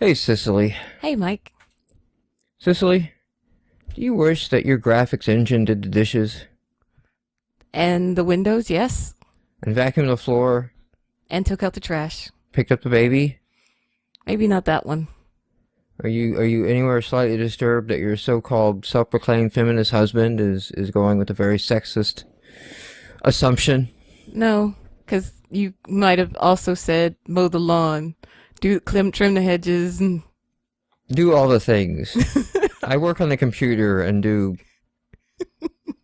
Hey, Cicelie. Hey, Mike. Cicelie, do you wish that your graphics engine did the dishes And the windows, yes. and vacuumed the floor, And took out the trash. picked up the baby? Maybe not that one. Are you anywhere slightly disturbed that your so-called self-proclaimed feminist husband is going with a very sexist assumption? No, because you might have also said mow the lawn, trim the hedges, and Do all the things. I work on the computer and do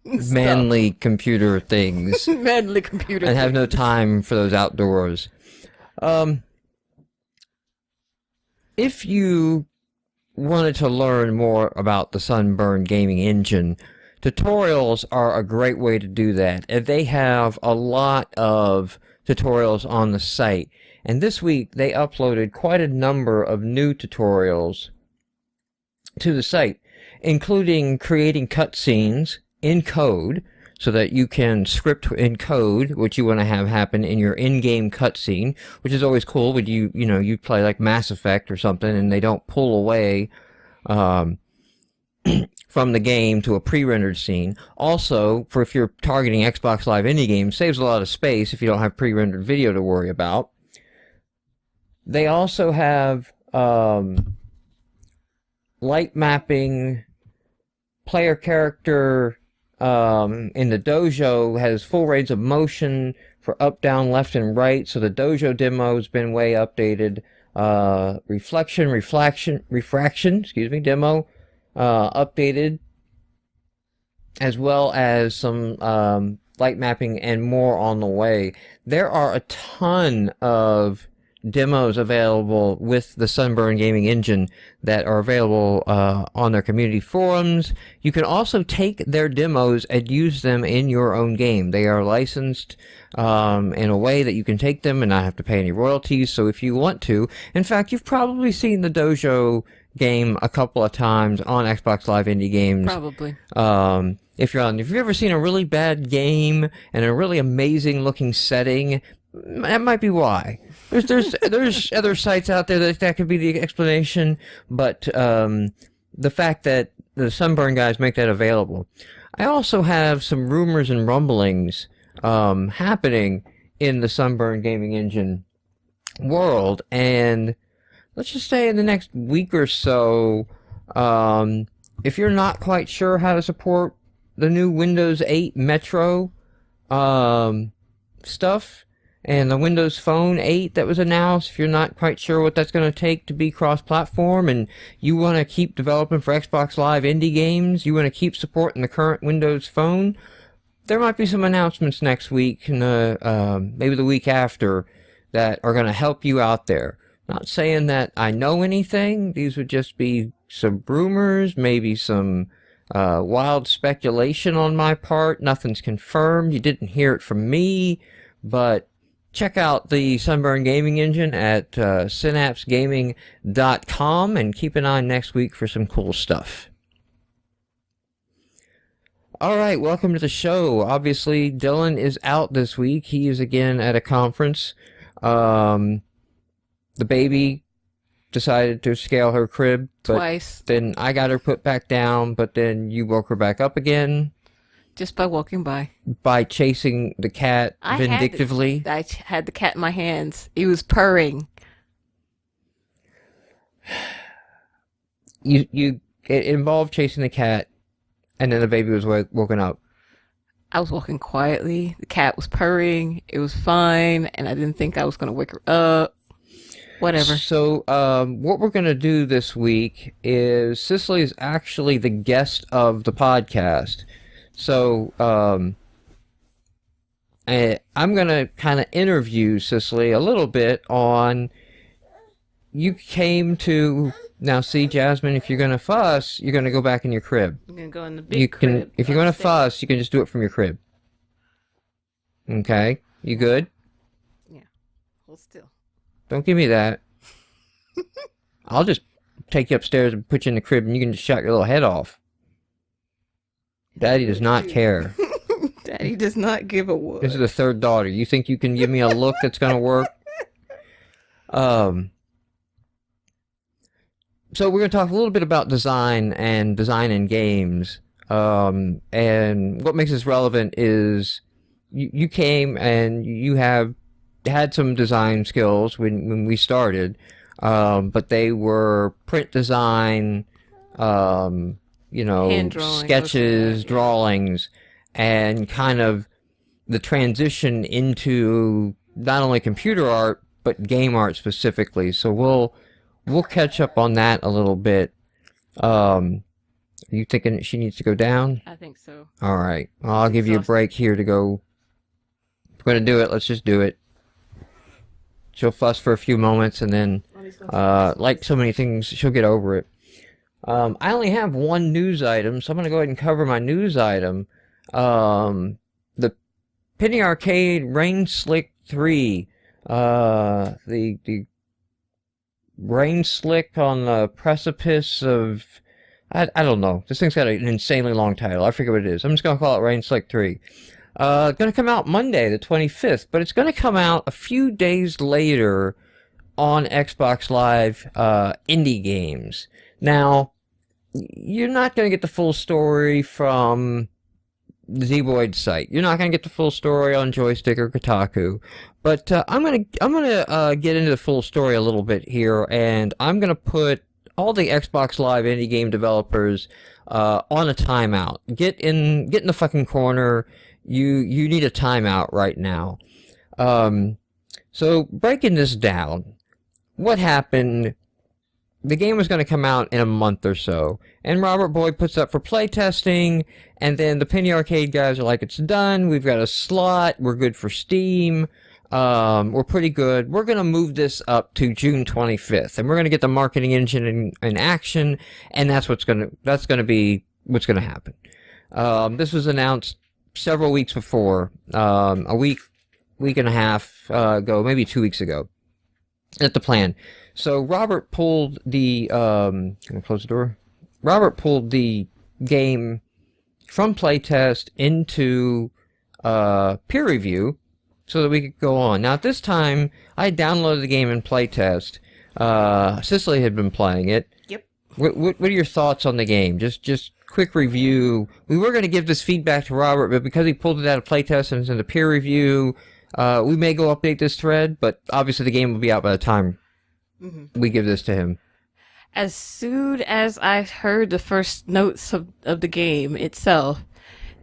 manly computer things manly computer. and have no time for those outdoors. If you wanted to learn more about the Sunburn gaming engine, tutorials are a great way to do that. And they have a lot of tutorials on the site. And this week they uploaded quite a number of new tutorials to the site, including creating cutscenes in code so that you can script in code what you want to have happen in your in-game cutscene, which is always cool when you play like Mass Effect or something and they don't pull away from the game to a pre-rendered scene. Also, for if you're targeting Xbox Live Indie games, saves a lot of space if you don't have pre-rendered video to worry about. They also have light mapping, player character in the dojo has full range of motion for up, down, left, and right. So the dojo demo has been way updated. Refraction, demo updated, as well as some light mapping and more on the way. There are a ton of demos available with the Sunburn gaming engine that are available on their community forums. You can also take their demos and use them in your own game. They are licensed in a way that you can take them and not have to pay any royalties. So if you want to, in fact, you've probably seen the Dojo game a couple of times on Xbox Live Indie Games. Probably. If you've ever seen a really bad game and a really amazing looking setting, that might be why. There's other sites out there that could be the explanation, but the fact that the Sunburn guys make that available. I also have some rumors and rumblings happening in the Sunburn gaming engine world, and let's just say in the next week or so, if you're not quite sure how to support the new Windows 8 Metro stuff, and the Windows Phone 8 that was announced, if you're not quite sure what that's going to take to be cross-platform, and you want to keep developing for Xbox Live Indie games, you want to keep supporting the current Windows Phone, there might be some announcements next week, and maybe the week after, that are going to help you out there. Not saying that I know anything. These would just be some rumors, maybe some wild speculation on my part. Nothing's confirmed. You didn't hear it from me, but check out the Sunburn Gaming Engine at synapsegaming.com and keep an eye next week for some cool stuff. Alright, welcome to the show. Obviously, Dylan is out this week. He is again at a conference. The baby decided to scale her crib. Twice. Then I got her put back down, but then you woke her back up again. Just by walking by. By chasing the cat vindictively. I had the cat in my hands. He was purring. It involved chasing the cat, and then the baby was woken up. I was walking quietly. The cat was purring. It was fine, and I didn't think I was going to wake her up. Whatever. So, what we're going to do this week is Cicelie is actually the guest of the podcast. So, I'm going to kind of interview Cicelie a little bit on, you came to, now see, Jasmine, if you're going to fuss, you're going to go back in your crib. I'm going to go in the big crib. If you're going to fuss, you can just do it from your crib. Okay? You good? Yeah. Hold still. Don't give me that. I'll just take you upstairs and put you in the crib and you can just shut your little head off. Daddy does not care. Daddy does not give a what. This is the third daughter. You think you can give me a look that's going to work? So we're going to talk a little bit about design in games. And what makes this relevant is you came and you have had some design skills when we started, but they were print design, sketches, drawings, and kind of the transition into not only computer art, but game art specifically. So we'll catch up on that a little bit. Are you thinking she needs to go down? I think so. All right. Well, I'll give you a break here to go. If we're going to do it, let's just do it. She'll fuss for a few moments, and then, like so many things, she'll get over it. I only have one news item, so I'm going to go ahead and cover my news item. The Penny Arcade Rain Slick 3. The Rain Slick on the precipice of... I don't know. This thing's got an insanely long title. I forget what it is. I'm just going to call it Rain Slick 3. Going to come out Monday, the 25th, but it's going to come out a few days later on Xbox Live Indie Games. Now, you're not going to get the full story from the Zeboid site. You're not going to get the full story on Joystick or Kotaku. But I'm gonna get into the full story a little bit here, and I'm going to put all the Xbox Live indie game developers on a timeout. Get in the fucking corner. You need a timeout right now. So breaking this down, what happened? The game was going to come out in a month or so, and Robert Boyd puts up for playtesting, and then the Penny Arcade guys are like, it's done, we've got a slot, we're good for Steam, we're pretty good, we're going to move this up to June 25th, and we're going to get the marketing engine in action, and that's going to be what's going to happen. This was announced several weeks before, a week and a half ago, maybe 2 weeks ago. That's the plan. So Robert pulled the can I close the door? Robert pulled the game from playtest into peer review so that we could go on. Now at this time, I downloaded the game in playtest. Cicelie had been playing it. Yep. What are your thoughts on the game? Just quick review. We were going to give this feedback to Robert, but because he pulled it out of playtest and it's in the peer review, we may go update this thread, but obviously the game will be out by the time we give this to him. As soon as I heard the first notes of the game itself,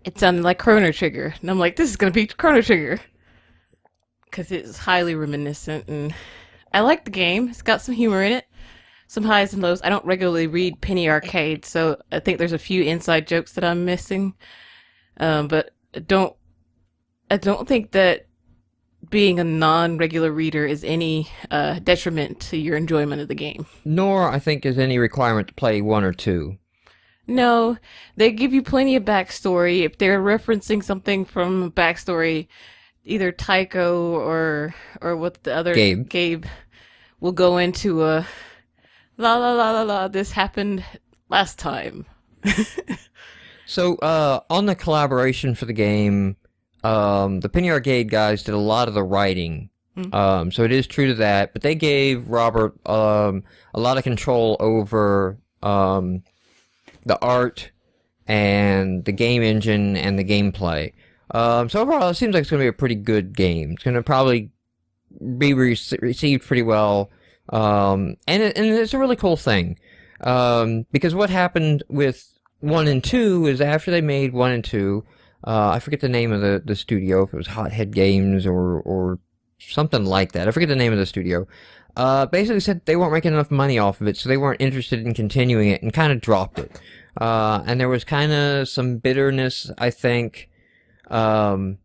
it sounded like Chrono Trigger. And I'm like, this is going to be Chrono Trigger. Because it's highly reminiscent. And I like the game. It's got some humor in it. Some highs and lows. I don't regularly read Penny Arcade, so I think there's a few inside jokes that I'm missing. But I don't think that being a non-regular reader is any detriment to your enjoyment of the game. Nor, I think, is any requirement to play 1 or 2. No, they give you plenty of backstory. If they're referencing something from backstory, either Tycho or what the other Gabe will go into a la la la la la. This happened last time. So on the collaboration for the game, the Penny Arcade guys did a lot of the writing. So it is true to that, but they gave Robert a lot of control over the art and the game engine and the gameplay. So overall, it seems like it's going to be a pretty good game. It's going to probably be received pretty well, and it's a really cool thing, because what happened with 1 and 2 is after they made 1 and 2, I forget the name of the studio, if it was Hothead Games or something like that. I forget the name of the studio. Basically said they weren't making enough money off of it, so they weren't interested in continuing it and kind of dropped it. And there was kind of some bitterness, I think, not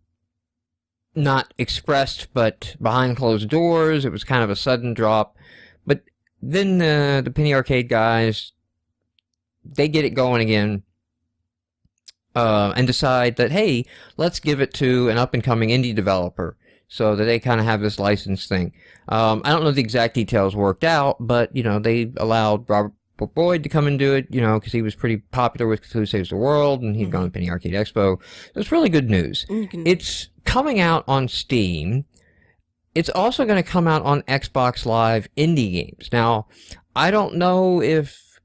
expressed, but behind closed doors. It was kind of a sudden drop. But then the Penny Arcade guys, they get it going again. And decide that, hey, let's give it to an up-and-coming indie developer so that they kind of have this license thing. I don't know if the exact details worked out, but, they allowed Robert Boyd to come and do it, because he was pretty popular with Who Saves the World, and he'd gone to Penny Arcade Expo. It's really good news. It's coming out on Steam. It's also going to come out on Xbox Live Indie Games. Now, I don't know if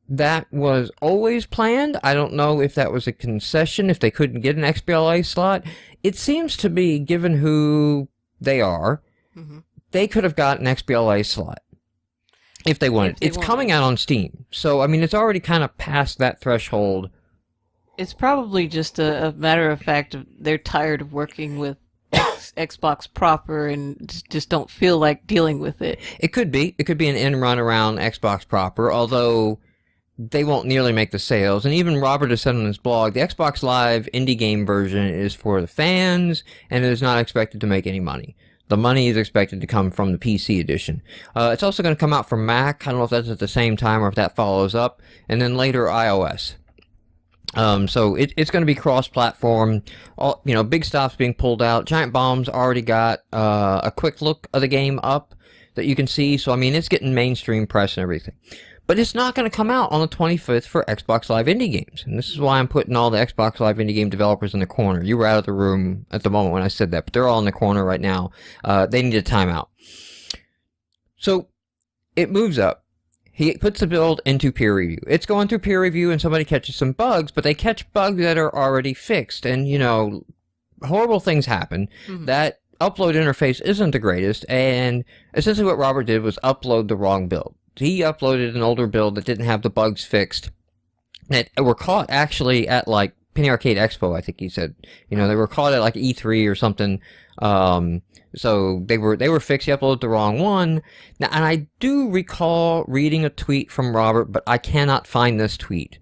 that was always planned. I don't know if that was a concession, if they couldn't get an XBLA slot. It seems to be, given who they are, they could have got an XBLA slot if they wanted. It's coming out on Steam. So, I mean, it's already kind of past that threshold. It's probably just a matter of fact of they're tired of working with Xbox proper and just don't feel like dealing with it. It could be. It could be an end run around Xbox proper, although they won't nearly make the sales. And even Robert has said on his blog, the Xbox Live indie game version is for the fans and it is not expected to make any money. The money is expected to come from the PC edition. It's also going to come out for Mac. I don't know if that's at the same time or if that follows up. And then later iOS. So it's going to be cross-platform. All, big stuff's being pulled out. Giant Bomb's already got a quick look of the game up that you can see. So, I mean, it's getting mainstream press and everything. But it's not going to come out on the 25th for Xbox Live Indie Games. And this is why I'm putting all the Xbox Live Indie Game developers in the corner. You were out of the room at the moment when I said that, but they're all in the corner right now. They need a timeout. So, it moves up. He puts the build into peer review. It's going through peer review and somebody catches some bugs, but they catch bugs that are already fixed. And, horrible things happen. That upload interface isn't the greatest. And essentially what Robert did was upload the wrong build. He uploaded an older build that didn't have the bugs fixed, that were caught actually at, like, Penny Arcade Expo, I think he said. They were caught at, like, E3 or something. So they were fixed. He uploaded the wrong one. Now, and I do recall reading a tweet from Robert, but I cannot find this tweet.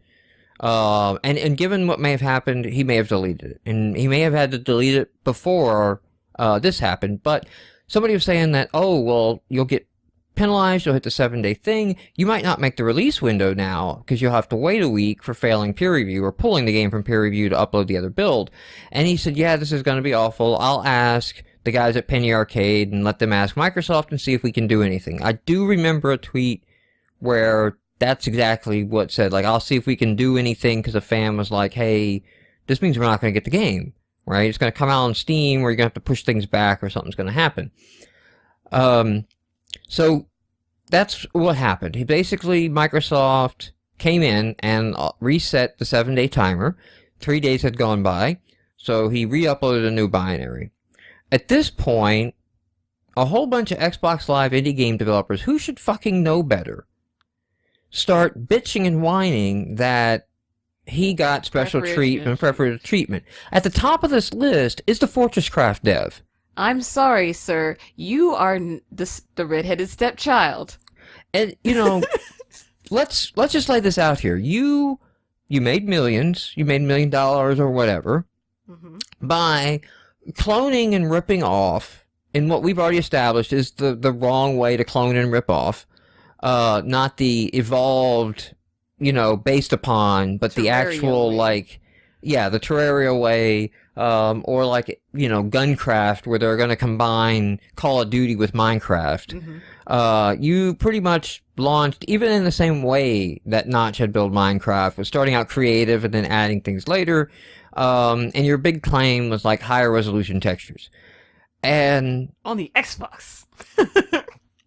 And given what may have happened, he may have deleted it. And he may have had to delete it before this happened. But somebody was saying that, oh, well, you'll get penalized, you'll hit the 7-day thing. You might not make the release window now because you'll have to wait a week for failing peer review or pulling the game from peer review to upload the other build. And he said, yeah, this is going to be awful. I'll ask the guys at Penny Arcade and let them ask Microsoft and see if we can do anything. I do remember a tweet where that's exactly what said, like, I'll see if we can do anything because a fan was like, hey, this means we're not going to get the game, right? It's going to come out on Steam where you're going to have to push things back or something's going to happen. So that's what happened. Microsoft came in and reset the 7-day timer. 3 days had gone by, so he re-uploaded a new binary. At this point, a whole bunch of Xbox Live indie game developers who should fucking know better start bitching and whining that he got special treatment, preferential treatment. At the top of this list is the Fortress Craft dev. I'm sorry, sir. You are the redheaded stepchild. And, let's just lay this out here. You made millions. You made $1 million or whatever by cloning and ripping off in what we've already established is the wrong way to clone and rip off. Not the evolved, based upon, but the actual, way. The Terraria way, or Guncraft, where they're going to combine Call of Duty with Minecraft. You pretty much launched, even in the same way that Notch had built Minecraft, was starting out creative and then adding things later, and your big claim was, higher resolution textures. And on the Xbox.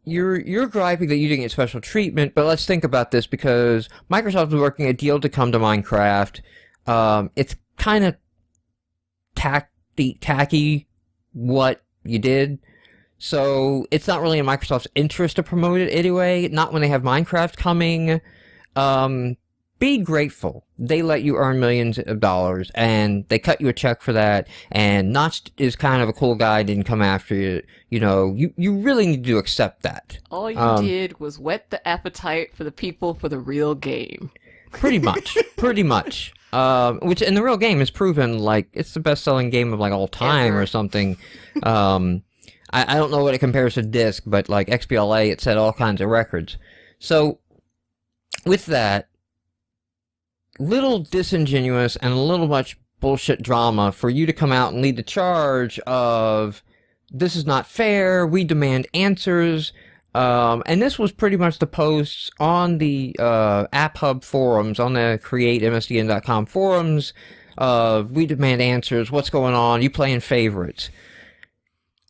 You're griping that you didn't get special treatment, but let's think about this, because Microsoft was working a deal to come to Minecraft. It's kind of tacky what you did. So it's not really in Microsoft's interest to promote it anyway, not when they have Minecraft coming. Be grateful. They let you earn millions of dollars, and they cut you a check for that, and Notch is kind of a cool guy, didn't come after you. You really need to accept that. All you did was whet the appetite for the people for the real game. Pretty much. Pretty much. Which in the real game is proven, it's the best-selling game of, all time or something. I don't know what it compares to disc, but, XBLA, it set all kinds of records. So, with that, little disingenuous and a little much bullshit drama for you to come out and lead the charge of, this is not fair, we demand answers. And this was pretty much the posts on the App Hub forums, on the createmsdn.com forums of, we demand answers, what's going on, you playing favorites.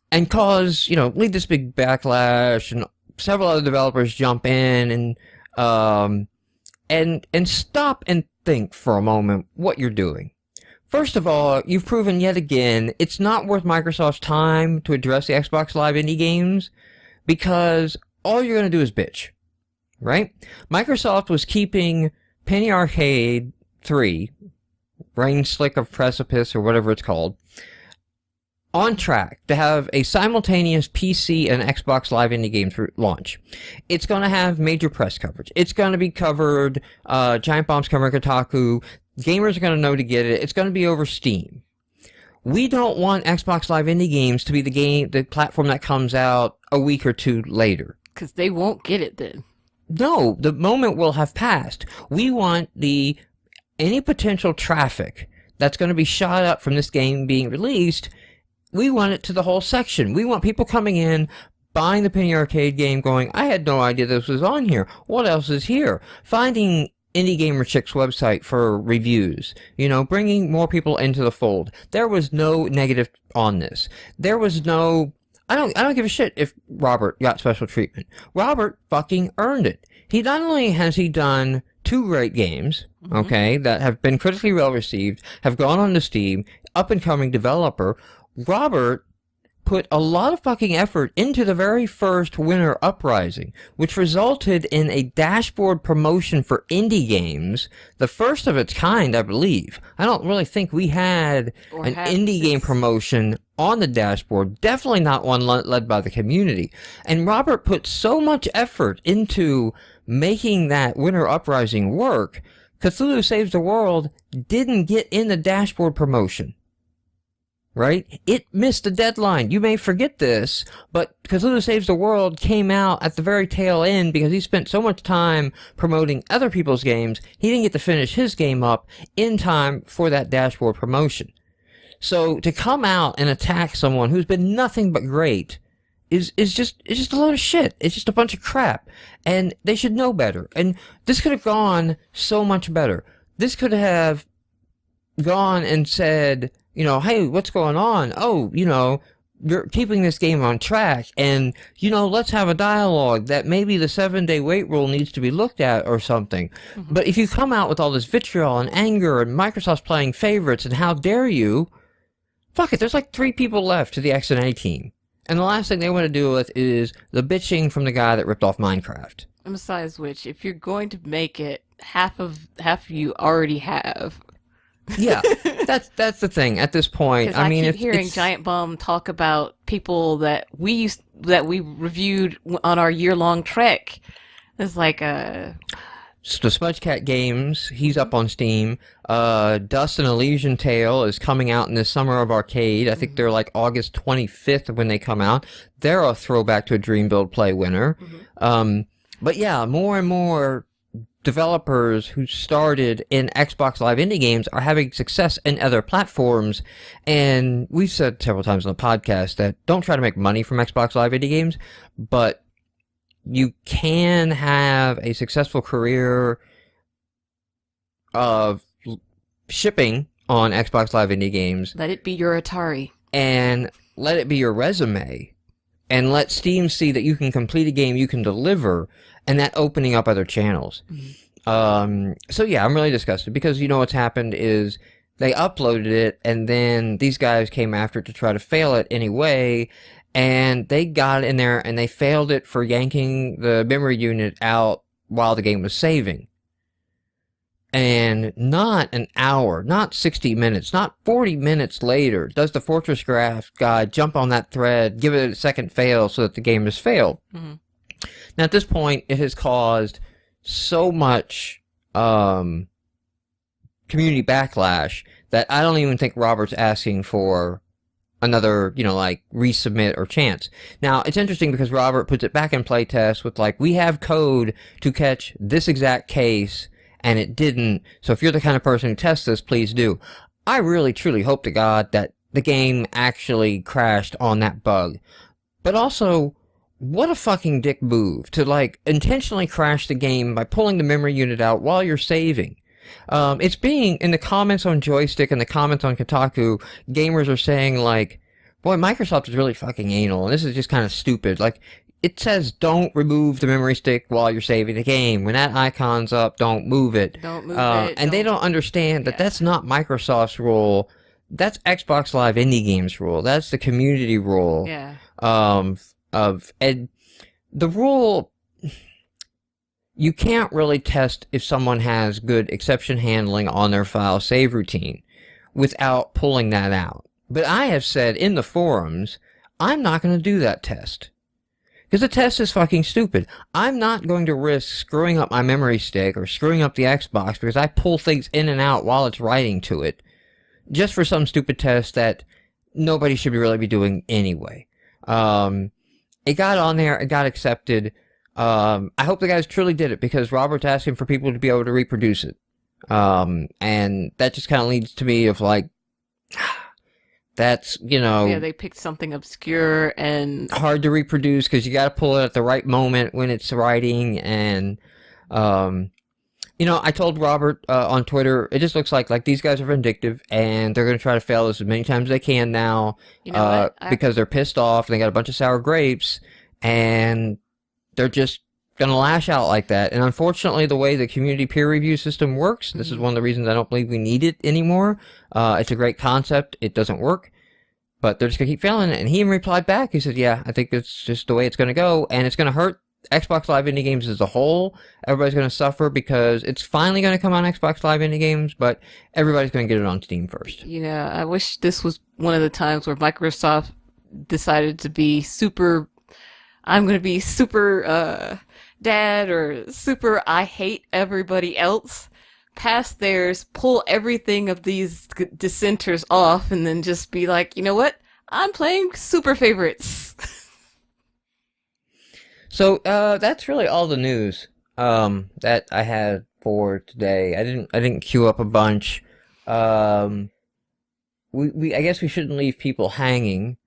And lead this big backlash and several other developers jump in and stop and think for a moment what you're doing. First of all, you've proven yet again it's not worth Microsoft's time to address the Xbox Live indie games because all you're going to do is bitch, right? Microsoft was keeping Penny Arcade 3, Rain Slick of Precipice or whatever it's called, on track to have a simultaneous PC and Xbox Live indie games launch. It's going to have major press coverage. It's going to be covered, Giant Bomb's covering Kotaku. Gamers are going to know to get it. It's going to be over Steam. We don't want Xbox Live indie games to be the platform that comes out a week or two later. Because they won't get it then. No, the moment will have passed. We want any potential traffic that's going to be shot up from this game being released. We want it to the whole section. We want people coming in, buying the Penny Arcade game, going, I had no idea this was on here. What else is here? Finding Indie Gamer Chick's website for reviews, bringing more people into the fold. There was no negative on this. There was no, I don't give a shit if Robert got special treatment. Robert fucking earned it. Not only has he done 2 great games, okay, that have been critically well received, have gone on to Steam, up and coming developer, Robert put a lot of fucking effort into the very first Winter Uprising, which resulted in a dashboard promotion for indie games, the first of its kind, I believe. I don't really think we had an indie game promotion on the dashboard, definitely not one led by the community. And Robert put so much effort into making that Winter Uprising work, Cthulhu Saves the World didn't get in the dashboard promotion. Right? It missed the deadline. You may forget this, but Cthulhu Saves the World came out at the very tail end because he spent so much time promoting other people's games, he didn't get to finish his game up in time for that dashboard promotion. So to come out and attack someone who's been nothing but great is just a load of shit. It's just a bunch of crap. And they should know better. And this could have gone so much better. This could have gone and said, hey, what's going on? Oh, you're keeping this game on track, and, let's have a dialogue that maybe the 7-day wait rule needs to be looked at or something. Mm-hmm. But if you come out with all this vitriol and anger and Microsoft's playing favorites and how dare you, fuck it, there's like 3 people left to the X&A team. And the last thing they want to deal with is the bitching from the guy that ripped off Minecraft. And besides which, if you're going to make it, half you already have. Yeah, that's the thing at this point. I mean, keep hearing Giant Bomb talk about people that we reviewed on our year-long trek. It's like So Smudge Cat Games, he's up on Steam. Dust and Elysian Tale is coming out in the Summer of Arcade. I think they're like August 25th when they come out. They're a throwback to a Dream Build Play winner. But yeah, more and more developers who started in Xbox Live indie games are having success in other platforms, and we've said several times on the podcast that don't try to make money from Xbox Live indie games, but you can have a successful career of shipping on Xbox Live indie games. Let it be your Atari. And let it be your resume. And let Steam see that you can complete a game you can deliver, and that opening up other channels. So yeah, I'm really disgusted because what's happened is they uploaded it, and then these guys came after it to try to fail it anyway, and they got in there and they failed it for yanking the memory unit out while the game was saving. And not an hour, not 60 minutes, not 40 minutes later, does the Fortress Graph guy jump on that thread, give it a second fail so that the game has failed. Now, at this point, it has caused so much community backlash that I don't even think Robert's asking for another, resubmit or chance. Now, it's interesting because Robert puts it back in playtest with, we have code to catch this exact case, and it didn't. So if you're the kind of person who tests this, please do. I really, truly hope to God that the game actually crashed on that bug. But also, what a fucking dick move to, intentionally crash the game by pulling the memory unit out while you're saving. It's being, in the comments on Joystick and the comments on Kotaku, gamers are saying, boy, Microsoft is really fucking anal, and this is just kind of stupid. it says don't remove the memory stick while you're saving the game. When that icon's up, don't move it. Don't move it. And they don't understand that that's not Microsoft's rule. That's Xbox Live Indie Games rule. That's the community rule. Yeah. And the rule, you can't really test if someone has good exception handling on their file save routine without pulling that out. But I have said in the forums, I'm not going to do that test. Because the test is fucking stupid. I'm not going to risk screwing up my memory stick or screwing up the Xbox because I pull things in and out while it's writing to it. Just for some stupid test that nobody should really be doing anyway. It got on there, it got accepted. I hope the guys truly did it because Robert's asking for people to be able to reproduce it. And that just kind of leads to me of like, that's, you know... Yeah, they picked something obscure and... hard to reproduce because you got to pull it at the right moment when it's writing and... you know, I told Robert on Twitter, it just looks like these guys are vindictive, and they're going to try to fail us as many times as they can now, you know because they're pissed off, and they got a bunch of sour grapes, and they're just going to lash out like that. And unfortunately, the way the community peer review system works, this is one of the reasons I don't believe we need it anymore. It's a great concept. It doesn't work, but they're just going to keep failing it. And he even replied back. He said, yeah, I think it's just the way it's going to go, and it's going to hurt Xbox Live Indie Games as a whole. Everybody's going to suffer because it's finally going to come on Xbox Live Indie Games, but everybody's going to get it on Steam first. You know, I wish this was one of the times where Microsoft decided to be super, I'm going to be super dad or super I hate everybody else. Past theirs, pull everything of these dissenters off and then just be like, you know what? I'm playing super favorites. So that's really all the news that I had for today. I didn't queue up a bunch. I guess we shouldn't leave people hanging.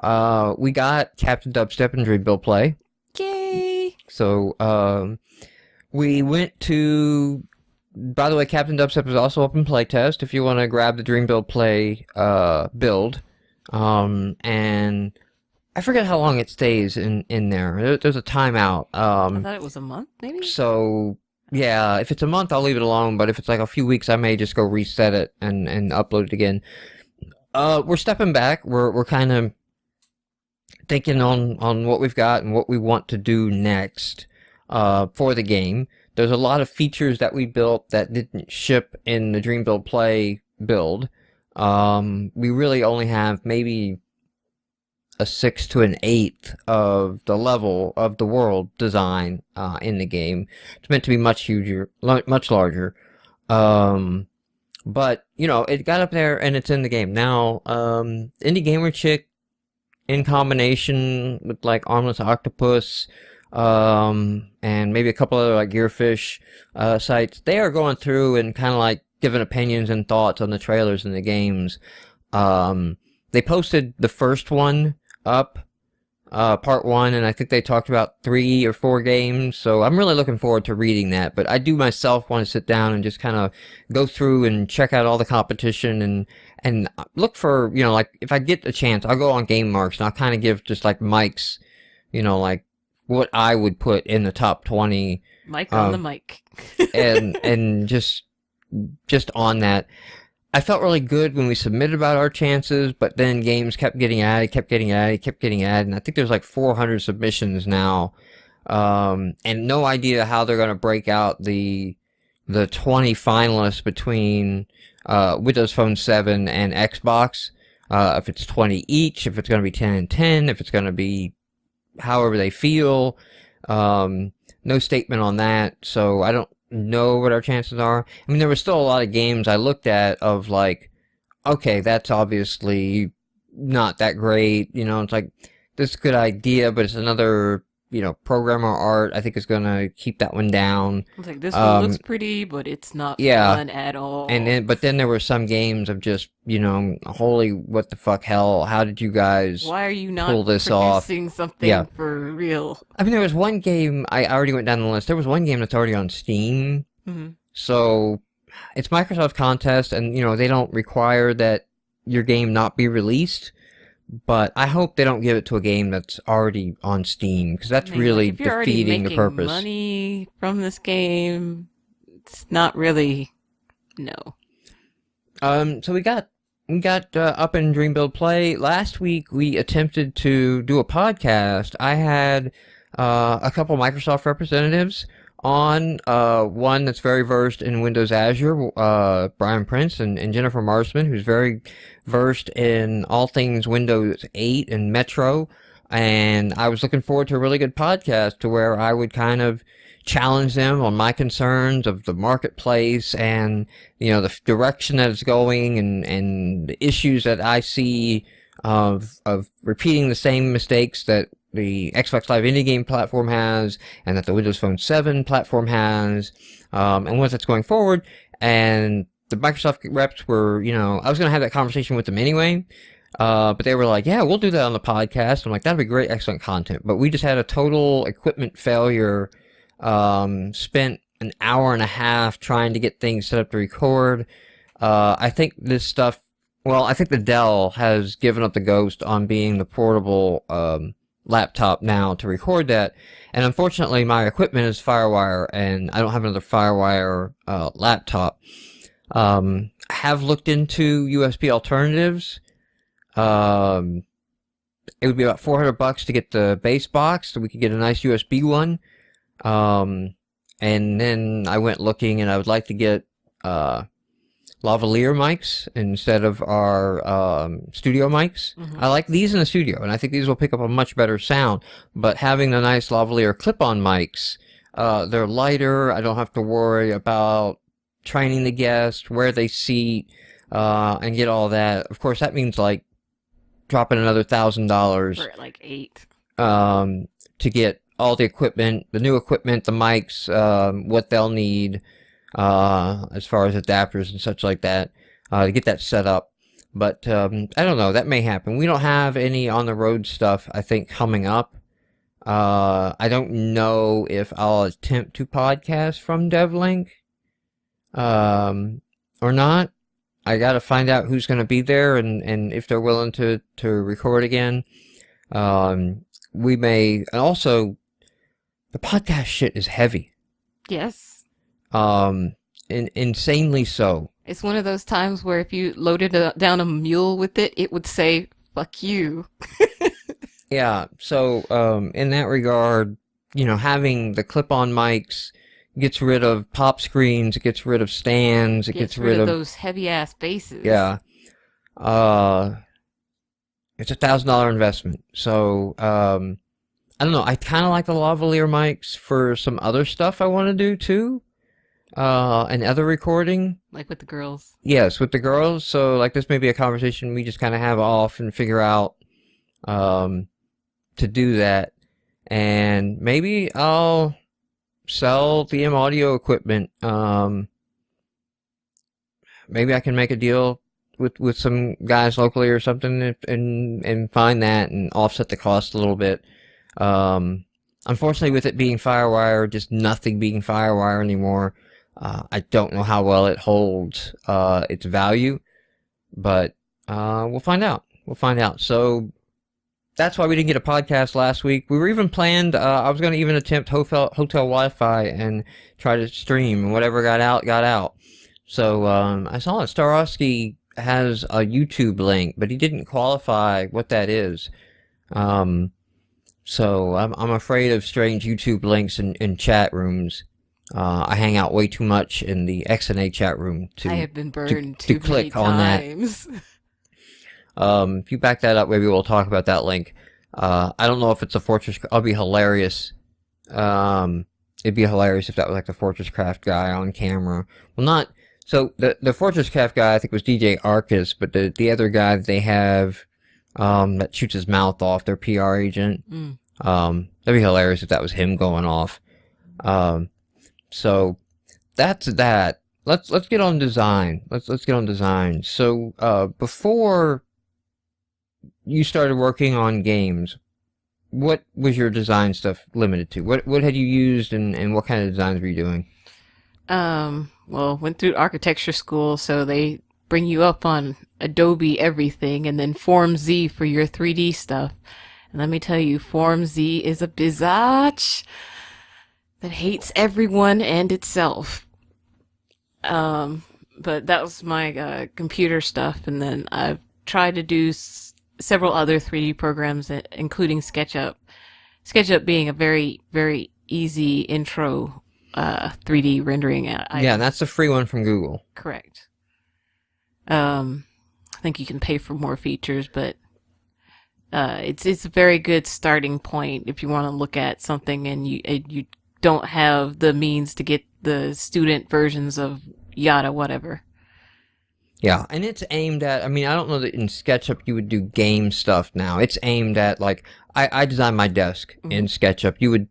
We got Captain Dubstep and Dream Build Play. Yay! So we went to. By the way, Captain Dubstep is also up in playtest. If you want to grab the Dream Build Play build, and I forget how long it stays in there. There's a timeout. I thought it was a month, maybe? So, yeah, if it's a month, I'll leave it alone, but if it's like a few weeks, I may just go reset it and upload it again. We're stepping back. We're kind of thinking on what we've got and what we want to do next for the game. There's a lot of features that we built that didn't ship in the Dream Build Play build. We really only have maybe a 1/6 to an 1/8 of the level of the world design in the game. It's meant to be much larger. But, you know, it got up there and it's in the game. Now, Indie Gamer Chick, in combination with, like, Armless Octopus, and maybe a couple other, like, Gearfish sites, they are going through and kind of, like, giving opinions and thoughts on the trailers and the games. They posted the first one up, part 1, and I think they talked about 3 or 4 games, so I'm really looking forward to reading that. But I do myself want to sit down and just kind of go through and check out all the competition and look for, you know, like, if I get a chance, I'll go on GameMarx and I'll kind of give just, like, Mike's, you know, like, what I would put in the top 20. Mike on the mic. and just on that. I felt really good when we submitted about our chances, but then games kept getting added, and I think there's like 400 submissions now, and no idea how they're going to break out the 20 finalists between Windows Phone 7 and Xbox, if it's 20 each, if it's going to be 10 and 10, if it's going to be however they feel. No statement on that, so I don't know what our chances are. I mean, there was still a lot of games I looked at of like, okay, that's obviously not that great. You know, it's like, this is a good idea, but it's another, you know, programmer art. I think is going to keep that one down. I was like, this one looks pretty, but it's not fun at all. But then there were some games of just, you know, holy what the fuck hell, how did you guys Why are you not pull this off? producing something for real? I mean, there was one game, I already went down the list, there was one game that's already on Steam, so it's Microsoft contest, and, you know, they don't require that your game not be released, but I hope they don't give it to a game that's already on Steam, because that's really if you're already defeating the making purpose. money from this game, it's not really no. So we got up in Dream Build Play. Last week we attempted to do a podcast. I had a couple Microsoft representatives on, one that's very versed in Windows Azure, Brian Prince, and Jennifer Marsman, who's very versed in all things Windows 8 and Metro. And I was looking forward to a really good podcast to where I would kind of challenge them on my concerns of the marketplace and, the direction that it's going and the issues that I see of repeating the same mistakes that the Xbox Live Indie Game platform has, and that the Windows Phone 7 platform has, and once that's going forward. And the Microsoft reps were, I was going to have that conversation with them anyway, but they were like, yeah, we'll do that on the podcast. I'm like, that'd be great, excellent content. But we just had a total equipment failure, spent an hour and a half trying to get things set up to record. I think this stuff, I think the Dell has given up the ghost on being the portable, laptop now to record that, and unfortunately my equipment is FireWire and I don't have another FireWire laptop. I have looked into USB alternatives. It would be about $400 to get the base box, so we could get a nice USB one. And then I went looking, and I would like to get lavalier mics instead of our studio mics. Mm-hmm. I like these in the studio, and I think these will pick up a much better sound. But having the nice lavalier clip-on mics, they're lighter. I don't have to worry about training the guest, where they seat, and get all that. Of course, that means like dropping another $1,000 for like $8 to get all the equipment, the new equipment, the mics, what they'll need. As far as adapters and such like that, to get that set up. But, I don't know, that may happen. We don't have any on the road stuff, I think, coming up. I don't know if I'll attempt to podcast from DevLink, or not. I gotta find out who's gonna be there and if they're willing to record again. We may, and also, the podcast shit is heavy. Yes. Insanely so. It's one of those times where if you loaded down a mule with it, it would say, fuck you. Yeah, so, in that regard, having the clip-on mics gets rid of pop screens, it gets rid of stands, it gets rid of those heavy-ass bases. Yeah. It's a $1,000 investment. So, I don't know, I kind of like the lavalier mics for some other stuff I want to do, too. And other recording. Like with the girls? Yes, with the girls. So, like, this may be a conversation we just kind of have off and figure out, to do that. And maybe I'll sell the audio equipment. Maybe I can make a deal with some guys locally or something and find that and offset the cost a little bit. Unfortunately, with it being FireWire, just nothing being FireWire anymore, I don't know how well it holds its value, but we'll find out. We'll find out. So that's why we didn't get a podcast last week. We were even planned, I was going to even attempt hotel Wi-Fi and try to stream, and whatever got out, got out. So I saw that Starosky has a YouTube link, but he didn't qualify what that is. So I'm afraid of strange YouTube links in chat rooms. I hang out way too much in the XNA chat room I have been burned too to click many times. On that. If you back that up, maybe we'll talk about that link. I don't know if it's a Fortress. I'll be hilarious. It'd be hilarious if that was like the Fortress Craft guy on camera. Well, not so. The Fortress Craft guy I think was DJ Arcus, but the other guy that they have that shoots his mouth off, their PR agent. That'd be hilarious if that was him going off. So that's that. Let's get on design. Let's get on design. So before you started working on games, what was your design stuff limited to? What had you used and what kind of designs were you doing? Well, went through architecture school, so they bring you up on Adobe everything, and then Form Z for your 3D stuff. And let me tell you, Form Z is a biatch that hates everyone and itself. But that was my computer stuff, and then I've tried to do several other 3D programs, including SketchUp. SketchUp being a very, very easy intro 3D rendering. Yeah, that's the free one from Google. Correct. I think you can pay for more features, but it's a very good starting point if you want to look at something and you don't have the means to get the student versions of yada whatever. Yeah, and it's aimed at, I mean, I don't know that in SketchUp you would do game stuff now. It's aimed at, like, I designed my desk in SketchUp.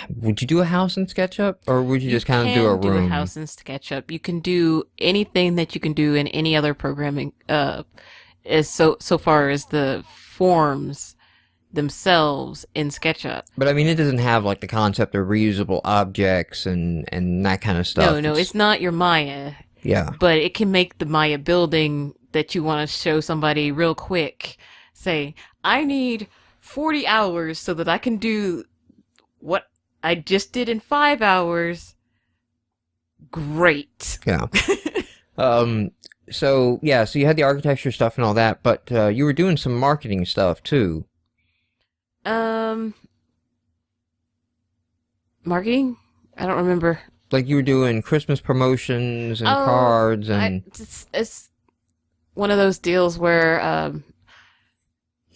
Would you do a house in SketchUp, or would you just kind of do a room? You can do a house in SketchUp. You can do anything that you can do in any other programming, as so far as the forms themselves in SketchUp. But I mean, it doesn't have like the concept of reusable objects and that kind of stuff. No, it's not your Maya. Yeah. But it can make the Maya building that you want to show somebody real quick say, I need 40 hours so that I can do what I just did in 5 hours. Great. Yeah. So you had the architecture stuff and all that, but you were doing some marketing stuff too. Marketing? I don't remember. Like you were doing Christmas promotions and cards and... It's one of those deals where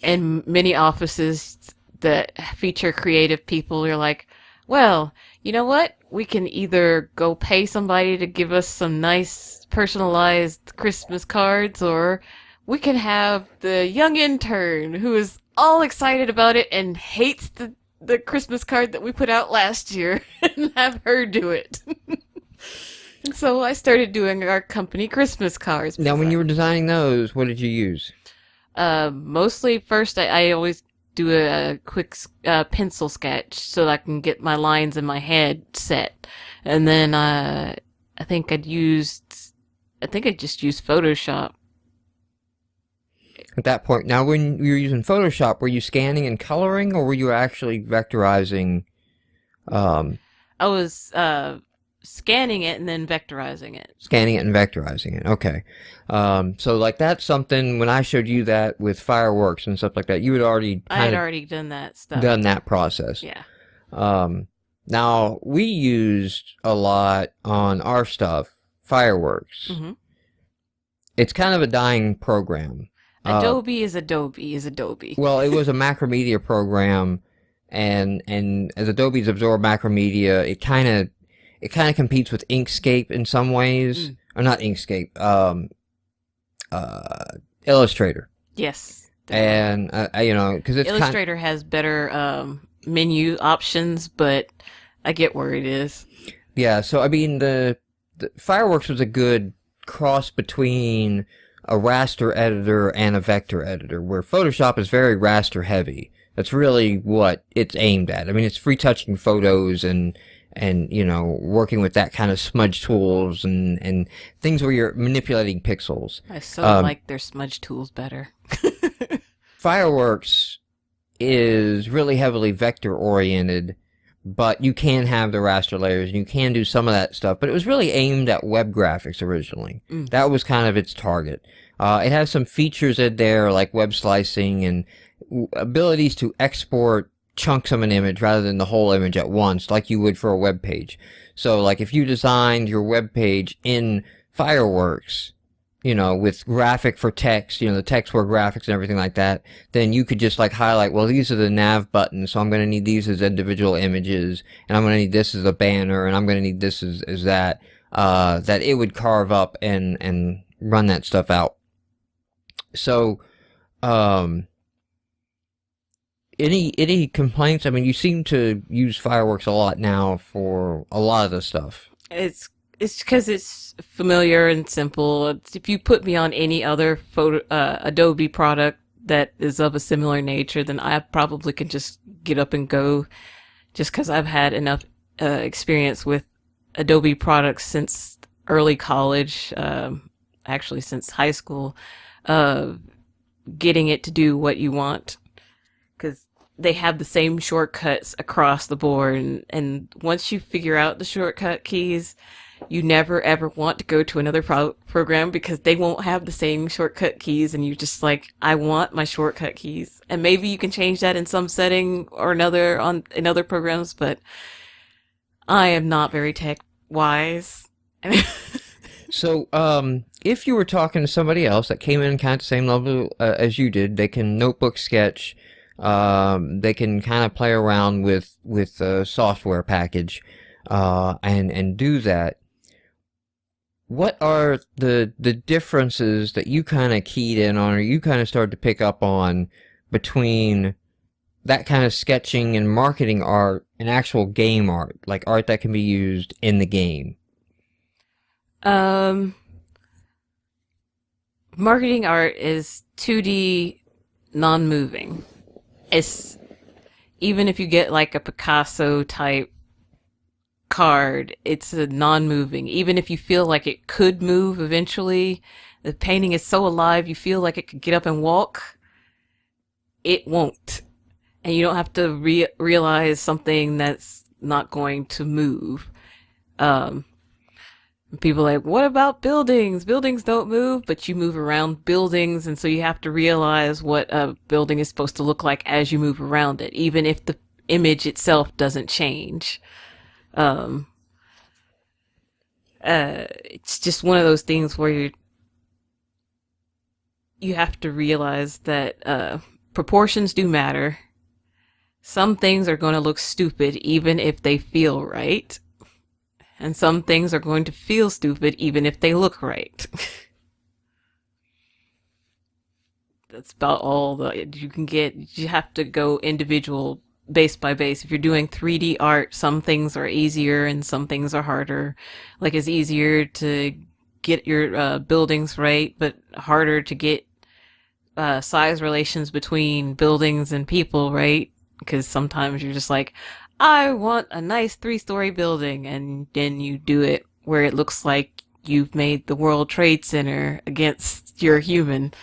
in many offices that feature creative people, you're like, well, you know what? We can either go pay somebody to give us some nice personalized Christmas cards, or we can have the young intern who is all excited about it and hates the Christmas card that we put out last year and have her do it. And so I started doing our company Christmas cards. Now, when you were designing those, what did you use? Mostly first I always do a quick pencil sketch so that I can get my lines in my head set. And then I think I just used Photoshop. At that point, now when you were using Photoshop, were you scanning and coloring, or were you actually vectorizing? I was scanning it and then vectorizing it. Scanning it and vectorizing it. Okay. So like that's something, when I showed you that with fireworks and stuff like that, you had already I had already done that stuff. Done that process. Yeah. Now we used a lot on our stuff, fireworks. Mm-hmm. It's kind of a dying program. Adobe is Adobe. Well, it was a macromedia program, and as Adobe's absorbed macromedia, it kind of competes with Inkscape in some ways, or not Inkscape, Illustrator. Yes, definitely. And because Illustrator has better menu options, but I get where it is. Yeah, so I mean the Fireworks was a good cross between a raster editor and a vector editor, where Photoshop is very raster heavy. That's really what it's aimed at. I mean, it's retouching photos and working with that kind of smudge tools and things where you're manipulating pixels. I like their smudge tools better. Fireworks is really heavily vector oriented, but you can have the raster layers and you can do some of that stuff, but it was really aimed at web graphics originally. That was kind of its target. It has some features in there like web slicing and abilities to export chunks of an image rather than the whole image at once, like you would for a web page. So like if you designed your web page in Fireworks, with graphic for text, the text were graphics and everything like that, then you could just like highlight, well, these are the nav buttons, so I'm going to need these as individual images, and I'm going to need this as a banner, and I'm going to need this as that, that it would carve up and run that stuff out. So, any complaints? I mean, you seem to use Fireworks a lot now for a lot of the stuff. It's because it's familiar and simple. If you put me on any other Adobe product that is of a similar nature, then I probably can just get up and go, just because I've had enough experience with Adobe products since early college. actually since high school, getting it to do what you want. Because they have the same shortcuts across the board. And once you figure out the shortcut keys, you never ever want to go to another program because they won't have the same shortcut keys. And you're just like, I want my shortcut keys. And maybe you can change that in some setting or another in other programs, but I am not very tech wise. So, if you were talking to somebody else that came in kind of the same level as you did, they can notebook sketch, they can kind of play around with a software package, and do that. What are the differences that you kind of keyed in on, or you kind of started to pick up on between that kind of sketching and marketing art and actual game art, like art that can be used in the game? Marketing art is 2D, non-moving. It's, even if you get like a Picasso type card, it's a non-moving. Even if you feel like it could move eventually, the painting is so alive, you feel like it could get up and walk, it won't. And you don't have to realize something that's not going to move. People are like, what about buildings? Buildings don't move, but you move around buildings, and so you have to realize what a building is supposed to look like as you move around it, even if the image itself doesn't change. It's just one of those things where you have to realize that proportions do matter. Some things are going to look stupid even if they feel right. And some things are going to feel stupid even if they look right. That's about all that you can get. You have to go individual, base by base. If you're doing 3D art, some things are easier and some things are harder. Like, it's easier to get your buildings right, but harder to get size relations between buildings and people right. Because sometimes you're just like, I want a nice 3-story building, and then you do it where it looks like you've made the World Trade Center against your human.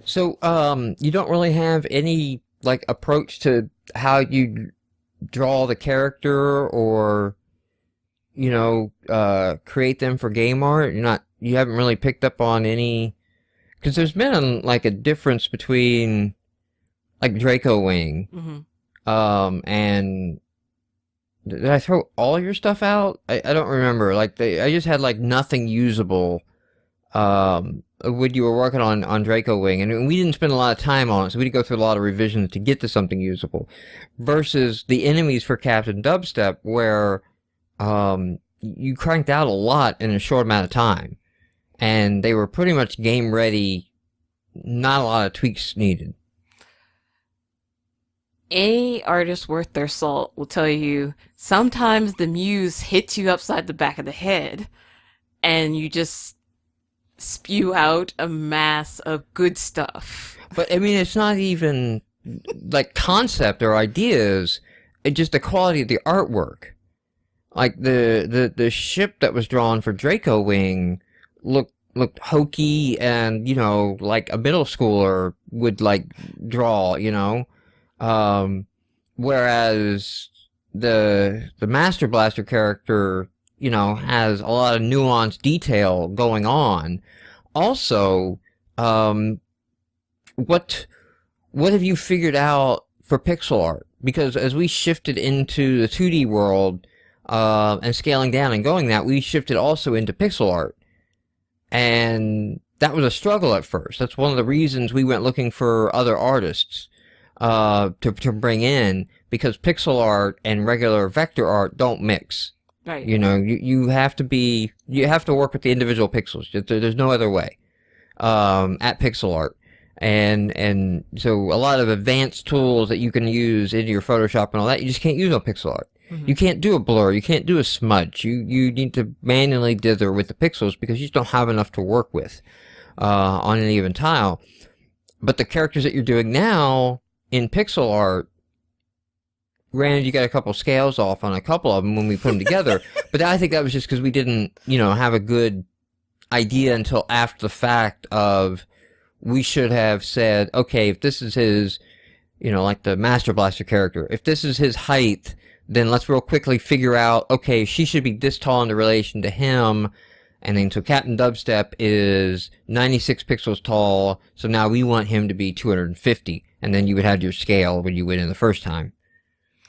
So, you don't really have any, like, approach to how you draw the character or, you know, create them for game art? You haven't really picked up on any, because there's been, like, a difference between, like, Draco Wing. Mm-hmm. And did I throw all your stuff out? I don't remember. Like, I just had like nothing usable when you were working on Draco Wing, and we didn't spend a lot of time on it, so we had to go through a lot of revisions to get to something usable. Versus the enemies for Captain Dubstep, where you cranked out a lot in a short amount of time, and they were pretty much game ready. Not a lot of tweaks needed. Any artist worth their salt will tell you sometimes the muse hits you upside the back of the head and you just spew out a mass of good stuff. But I mean, it's not even like concept or ideas, it's just the quality of the artwork. Like the ship that was drawn for Draco Wing looked hokey, and, you know, like a middle schooler would like draw, you know. Whereas the Master Blaster character, you know, has a lot of nuanced detail going on. Also, what have you figured out for pixel art? Because as we shifted into the 2D world, and scaling down and going that, we shifted also into pixel art. And that was a struggle at first. That's one of the reasons we went looking for other artists to bring in, because pixel art and regular vector art don't mix. Right. You know, you have to work with the individual pixels. There's no other way at pixel art. And so a lot of advanced tools that you can use in your Photoshop and all that, you just can't use on pixel art. Mm-hmm. You can't do a blur, you can't do a smudge. You need to manually dither with the pixels because you just don't have enough to work with on any given tile. But the characters that you're doing now in pixel art, granted, you got a couple scales off on a couple of them when we put them together, but I think that was just because we didn't, you know, have a good idea until after the fact of we should have said, okay, if this is his, like the Master Blaster character, if this is his height, then let's real quickly figure out, okay, she should be this tall in relation to him. And then so Captain Dubstep is 96 pixels tall, so now we want him to be 250. And then you would have your scale when you went in the first time.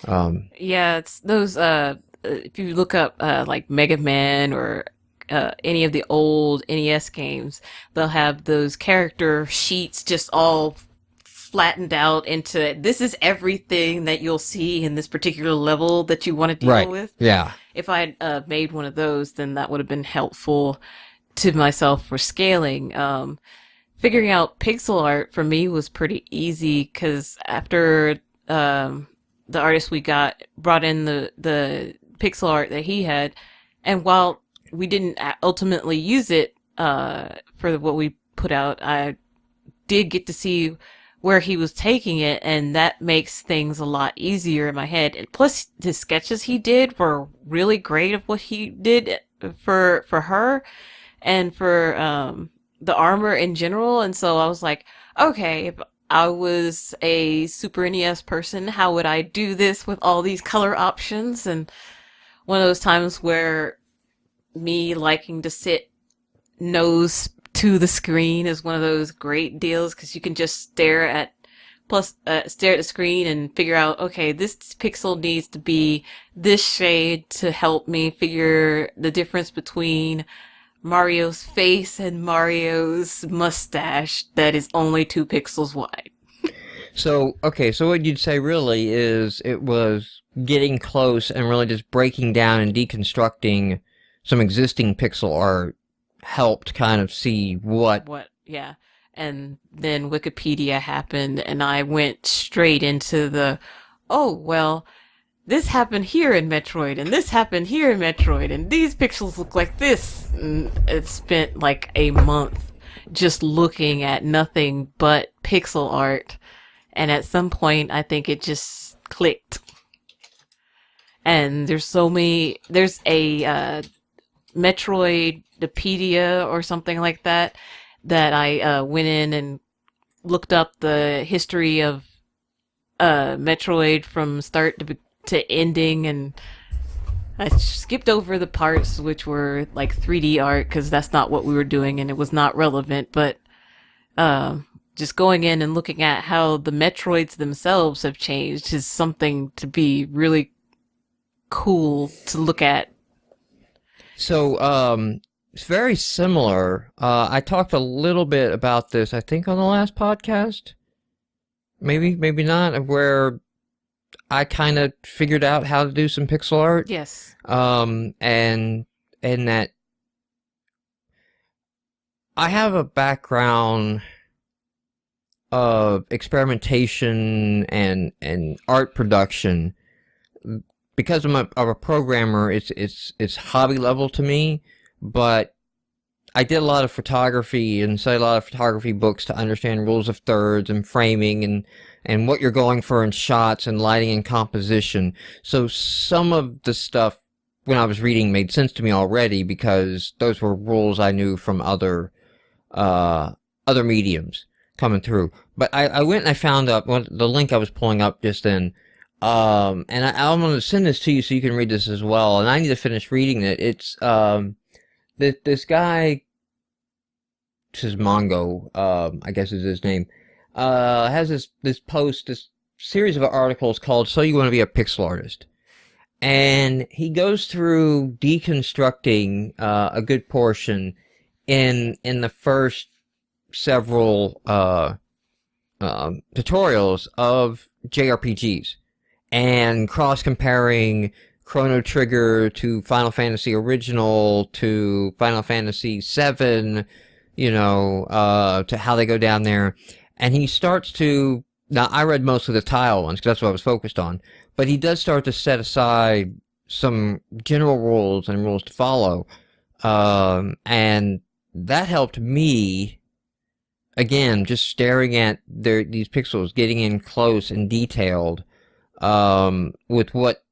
Yeah, it's those, if you look up, like Mega Man or, any of the old NES games, they'll have those character sheets just all flattened out into, this is everything that you'll see in this particular level that you want to deal with. Yeah. If I'd made one of those, then that would have been helpful to myself for scaling. Figuring out pixel art for me was pretty easy because after the artist we brought in the pixel art that he had, and while we didn't ultimately use it for what we put out, I did get to see where he was taking it, and that makes things a lot easier in my head. And plus, the sketches he did were really great of what he did for her and for the armor in general. And so I was like, okay, if I was a Super NES person, how would I do this with all these color options? And one of those times where me liking to sit nose to the screen is one of those great deals because you can just stare at the screen and figure out, okay, this pixel needs to be this shade to help me figure the difference between Mario's face and Mario's mustache that is only 2 pixels wide. So, okay, so what you'd say really is it was getting close and really just breaking down and deconstructing some existing pixel art helped kind of see what, yeah. And then Wikipedia happened and I went straight into this happened here in Metroid and this happened here in Metroid and these pixels look like this. And it spent like a month just looking at nothing but pixel art. And at some point, I think it just clicked. And there's a Metroidpedia or something like that I went in and looked up the history of Metroid from start to ending, and I skipped over the parts which were like 3D art because that's not what we were doing and it was not relevant, but just going in and looking at how the Metroids themselves have changed is something to be really cool to look at. So, it's very similar. I talked a little bit about this, I think, on the last podcast. Maybe not, where I kind of figured out how to do some pixel art. Yes. And that I have a background of experimentation and art production. Because I'm a programmer, it's hobby level to me, but I did a lot of photography and studied a lot of photography books to understand rules of thirds and framing and what you're going for in shots and lighting and composition. So some of the stuff when I was reading made sense to me already because those were rules I knew from other mediums coming through. But I went and I found up the link I was pulling up just then. And I'm going to send this to you so you can read this as well. And I need to finish reading it. It's, this guy, this is Mongo, I guess is his name, has this series of articles called So You Want to Be a Pixel Artist. And he goes through deconstructing, a good portion in the first several, tutorials of JRPGs. And cross-comparing Chrono Trigger to Final Fantasy Original to Final Fantasy VII, to how they go down there. And he starts to... Now, I read most of the tile ones, because that's what I was focused on. But he does start to set aside some general rules and rules to follow. And that helped me, again, just staring at these pixels, getting in close and detailed, with what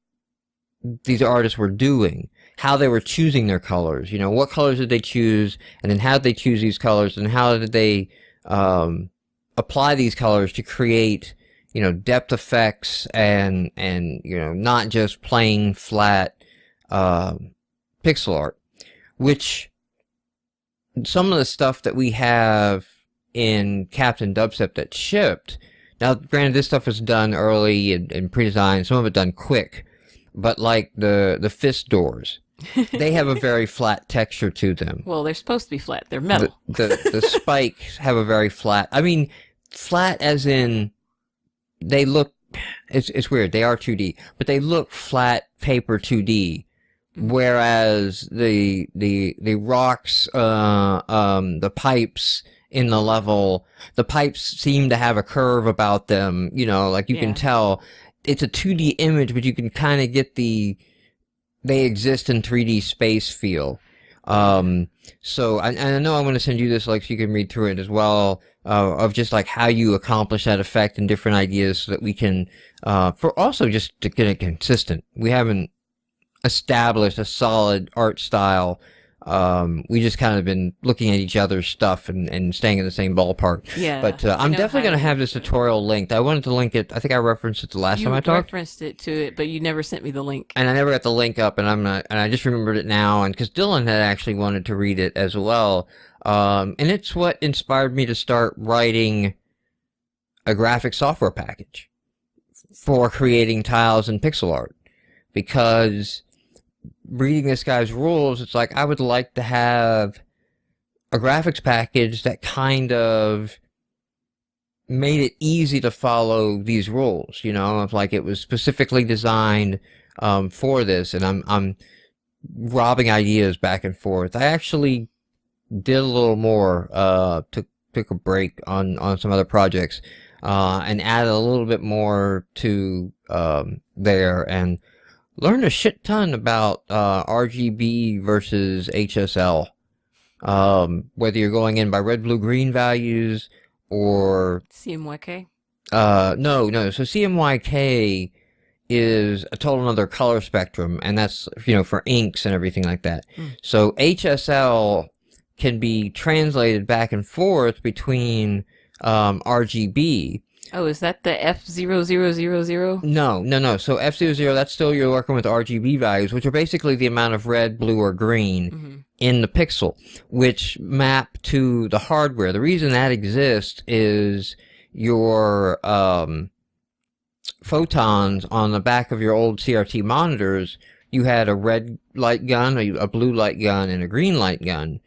these artists were doing. how they were choosing their colors. You know, what colors did they choose, and then how did they choose these colors, and how did they apply these colors to create, you know, depth effects and you know, not just plain flat pixel art, which some of the stuff that we have in Captain Dubstep that shipped. Now, granted, this stuff was done early and pre-designed, some of it done quick, but like the fist doors, they have a very flat texture to them. Well, they're supposed to be flat. They're metal. The spikes have a very flat, I mean, flat as in, they look, it's weird, they are 2D, but they look flat paper 2D. Whereas the rocks, the pipes in the level, the pipes seem to have a curve about them, you know, like you can tell it's a 2D image, but you can kind of get they exist in 3D space feel. So I know I'm going to send you this, like, so you can read through it as well, of just like how you accomplish that effect and different ideas so that we can, for also just to get it consistent. We haven't established a solid art style. We just kind of been looking at each other's stuff and staying in the same ballpark. Yeah. But I'm definitely going to have this tutorial linked. I wanted to link it. I think I referenced it the last time I talked. You referenced it to it, but you never sent me the link. And I never got the link up, and I just remembered it now, and because Dylan had actually wanted to read it as well. And it's what inspired me to start writing a graphic software package for creating tiles and pixel art, because reading this guy's rules, it's like, I would like to have a graphics package that kind of made it easy to follow these rules, you know, of like it was specifically designed for this, and I'm robbing ideas back and forth. I actually did a little more, took a break on some other projects, and added a little bit more to there, and learned a shit ton about RGB versus HSL. Whether you're going in by red, blue, green values or CMYK? No. So CMYK is a total another color spectrum, and that's, you know, for inks and everything like that. So HSL can be translated back and forth between RGB. Oh, is that the F0000? No. So F00, that's still, you're working with RGB values, which are basically the amount of red, blue, or green in the pixel, which map to the hardware. The reason that exists is your photons on the back of your old CRT monitors, you had a red light gun, a blue light gun, and a green light gun.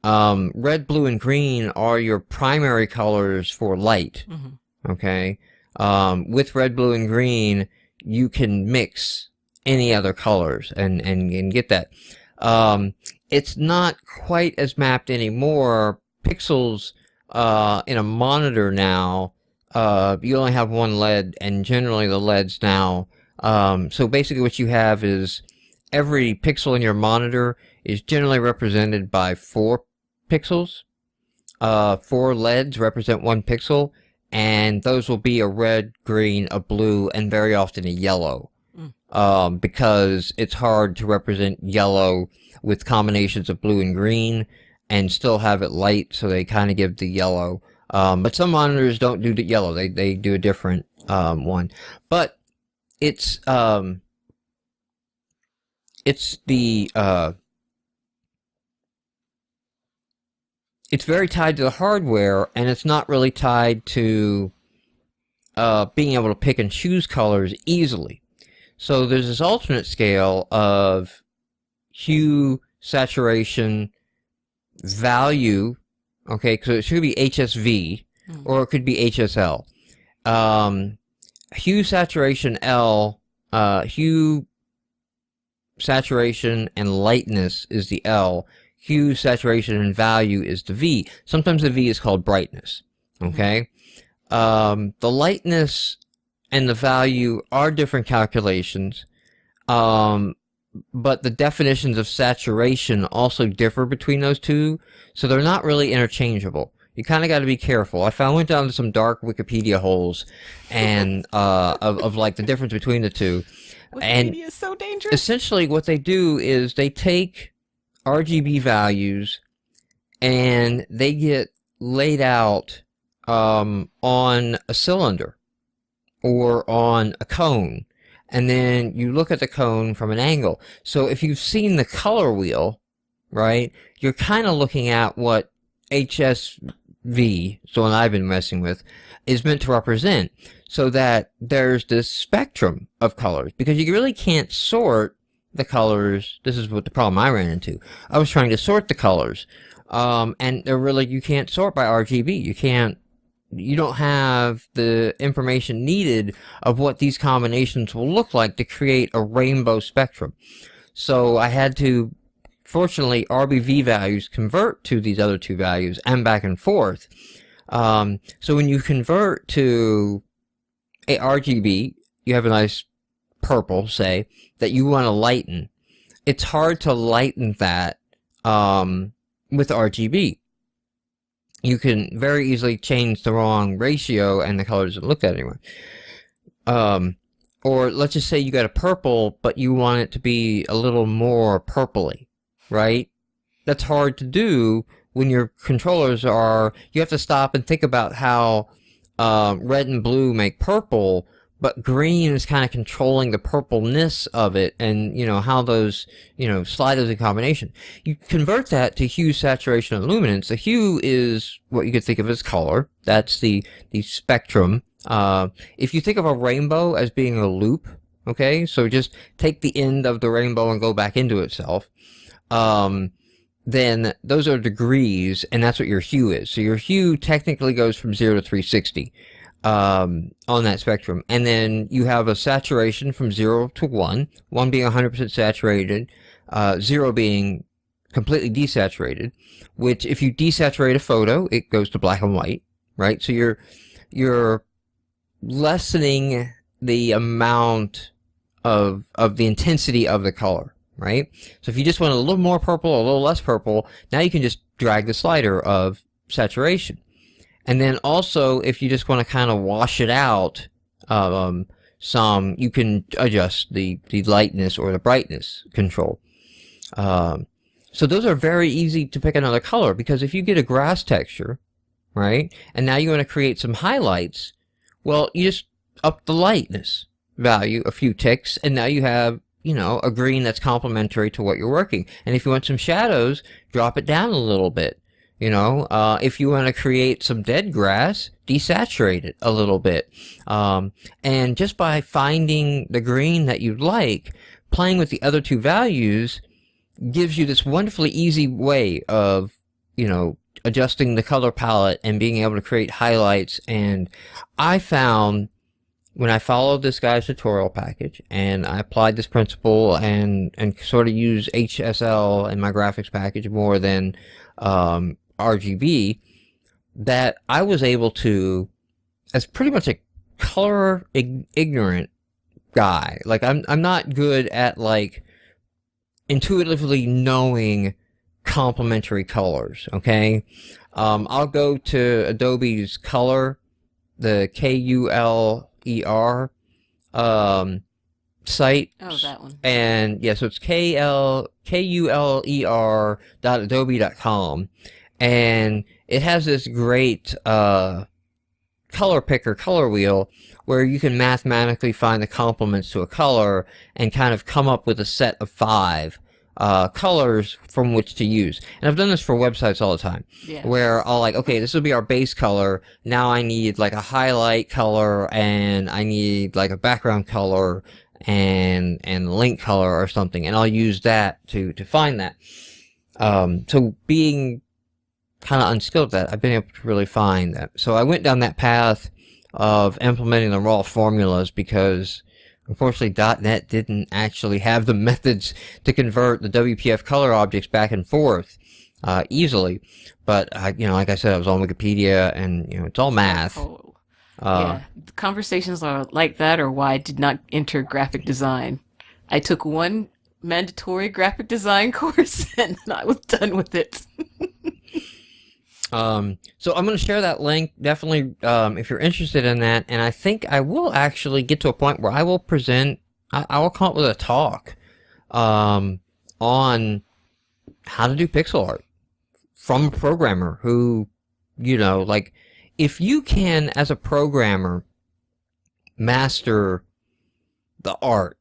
Red, blue, and green are your primary colors for light. Okay. With red, blue, and green, you can mix any other colors and get that. It's not quite as mapped anymore. Pixels, in a monitor now, you only have one LED, and generally the LEDs now, so basically what you have is every pixel in your monitor is generally represented by 4 pixels. 4 LEDs represent 1 pixel, and those will be a red, green, a blue, and very often a yellow. Because it's hard to represent yellow with combinations of blue and green and still have it light, so they kind of give the yellow. But some monitors don't do the yellow. They do a different one. But it's very tied to the hardware, and it's not really tied to being able to pick and choose colors easily. So there's this alternate scale of hue, saturation, value, okay, so it should be HSV, or it could be HSL. Hue, saturation, L, hue, saturation, and lightness is the L. Hue, saturation, and value is the V. Sometimes the V is called brightness, okay? The lightness and the value are different calculations, but the definitions of saturation also differ between those two, so they're not really interchangeable. You kind of got to be careful. I went down to some dark Wikipedia holes and of like the difference between the two. Wikipedia is so dangerous. Essentially what they do is they take RGB values and they get laid out on a cylinder or on a cone, and then you look at the cone from an angle. So if you've seen the color wheel, right, you're kind of looking at what HSV, so one I've been messing with, is meant to represent, so that there's this spectrum of colors, because you really can't sort the colors. This is what the problem I ran into. I was trying to sort the colors, and they're really, you can't sort by RGB. You don't have the information needed of what these combinations will look like to create a rainbow spectrum. So I had to, fortunately, RBV values convert to these other two values and back and forth. So when you convert to a RGB, you have a nice purple, say, that you want to lighten. It's hard to lighten that with RGB. You can very easily change the wrong ratio and the color doesn't look at anyway. Or let's just say you got a purple, but you want it to be a little more purpley, right? That's hard to do when your controllers are, you have to stop and think about how red and blue make purple, but green is kind of controlling the purpleness of it, and how those slide those in combination. You convert that to hue, saturation, and luminance. The hue is what you could think of as color. That's the spectrum. If you think of a rainbow as being a loop, okay, so just take the end of the rainbow and go back into itself. Then those are degrees, and that's what your hue is. So your hue technically goes from 0 to 360 on that spectrum. And then you have a saturation from 0 to 1, 1 being 100% saturated, 0 being completely desaturated, which if you desaturate a photo, it goes to black and white, right? So you're lessening the amount of the intensity of the color, right? So if you just want a little more purple or a little less purple, now you can just drag the slider of saturation. And then also, if you just want to kind of wash it out some, you can adjust the lightness or the brightness control. So those are very easy to pick another color, because if you get a grass texture, right, and now you want to create some highlights, well, you just up the lightness value a few ticks, and now you have a green that's complementary to what you're working. And if you want some shadows, drop it down a little bit. If you want to create some dead grass, desaturate it a little bit. And just by finding the green that you like, playing with the other two values gives you this wonderfully easy way of, adjusting the color palette and being able to create highlights. And I found, when I followed this guy's tutorial package and I applied this principle and sort of used HSL in my graphics package more than RGB, that I was able to, as pretty much a color ignorant guy, like I'm not good at intuitively knowing complementary colors, okay? I'll go to Adobe's Color, the KULER site. Oh, that one. And yeah, so it's KULER.adobe.com, and it has this great color picker, color wheel, where you can mathematically find the complements to a color and kind of come up with a set of 5 colors from which to use. And I've done this for websites all the time, where I'll okay, this will be our base color. Now I need a highlight color, and I need a background color and link color or something, and I'll use that to find that. So being kind of unskilled at that, I've been able to really find that. So I went down that path of implementing the raw formulas, because unfortunately .NET didn't actually have the methods to convert the WPF color objects back and forth easily. But like I said, I was on Wikipedia, and it's all math. Yeah, conversations are like that are why I did not enter graphic design. I took one mandatory graphic design course and then I was done with it. So I'm going to share that link, definitely, if you're interested in that. And I think I will actually get to a point where I will present I will come up with a talk on how to do pixel art from a programmer who, like, if you can, as a programmer, master the art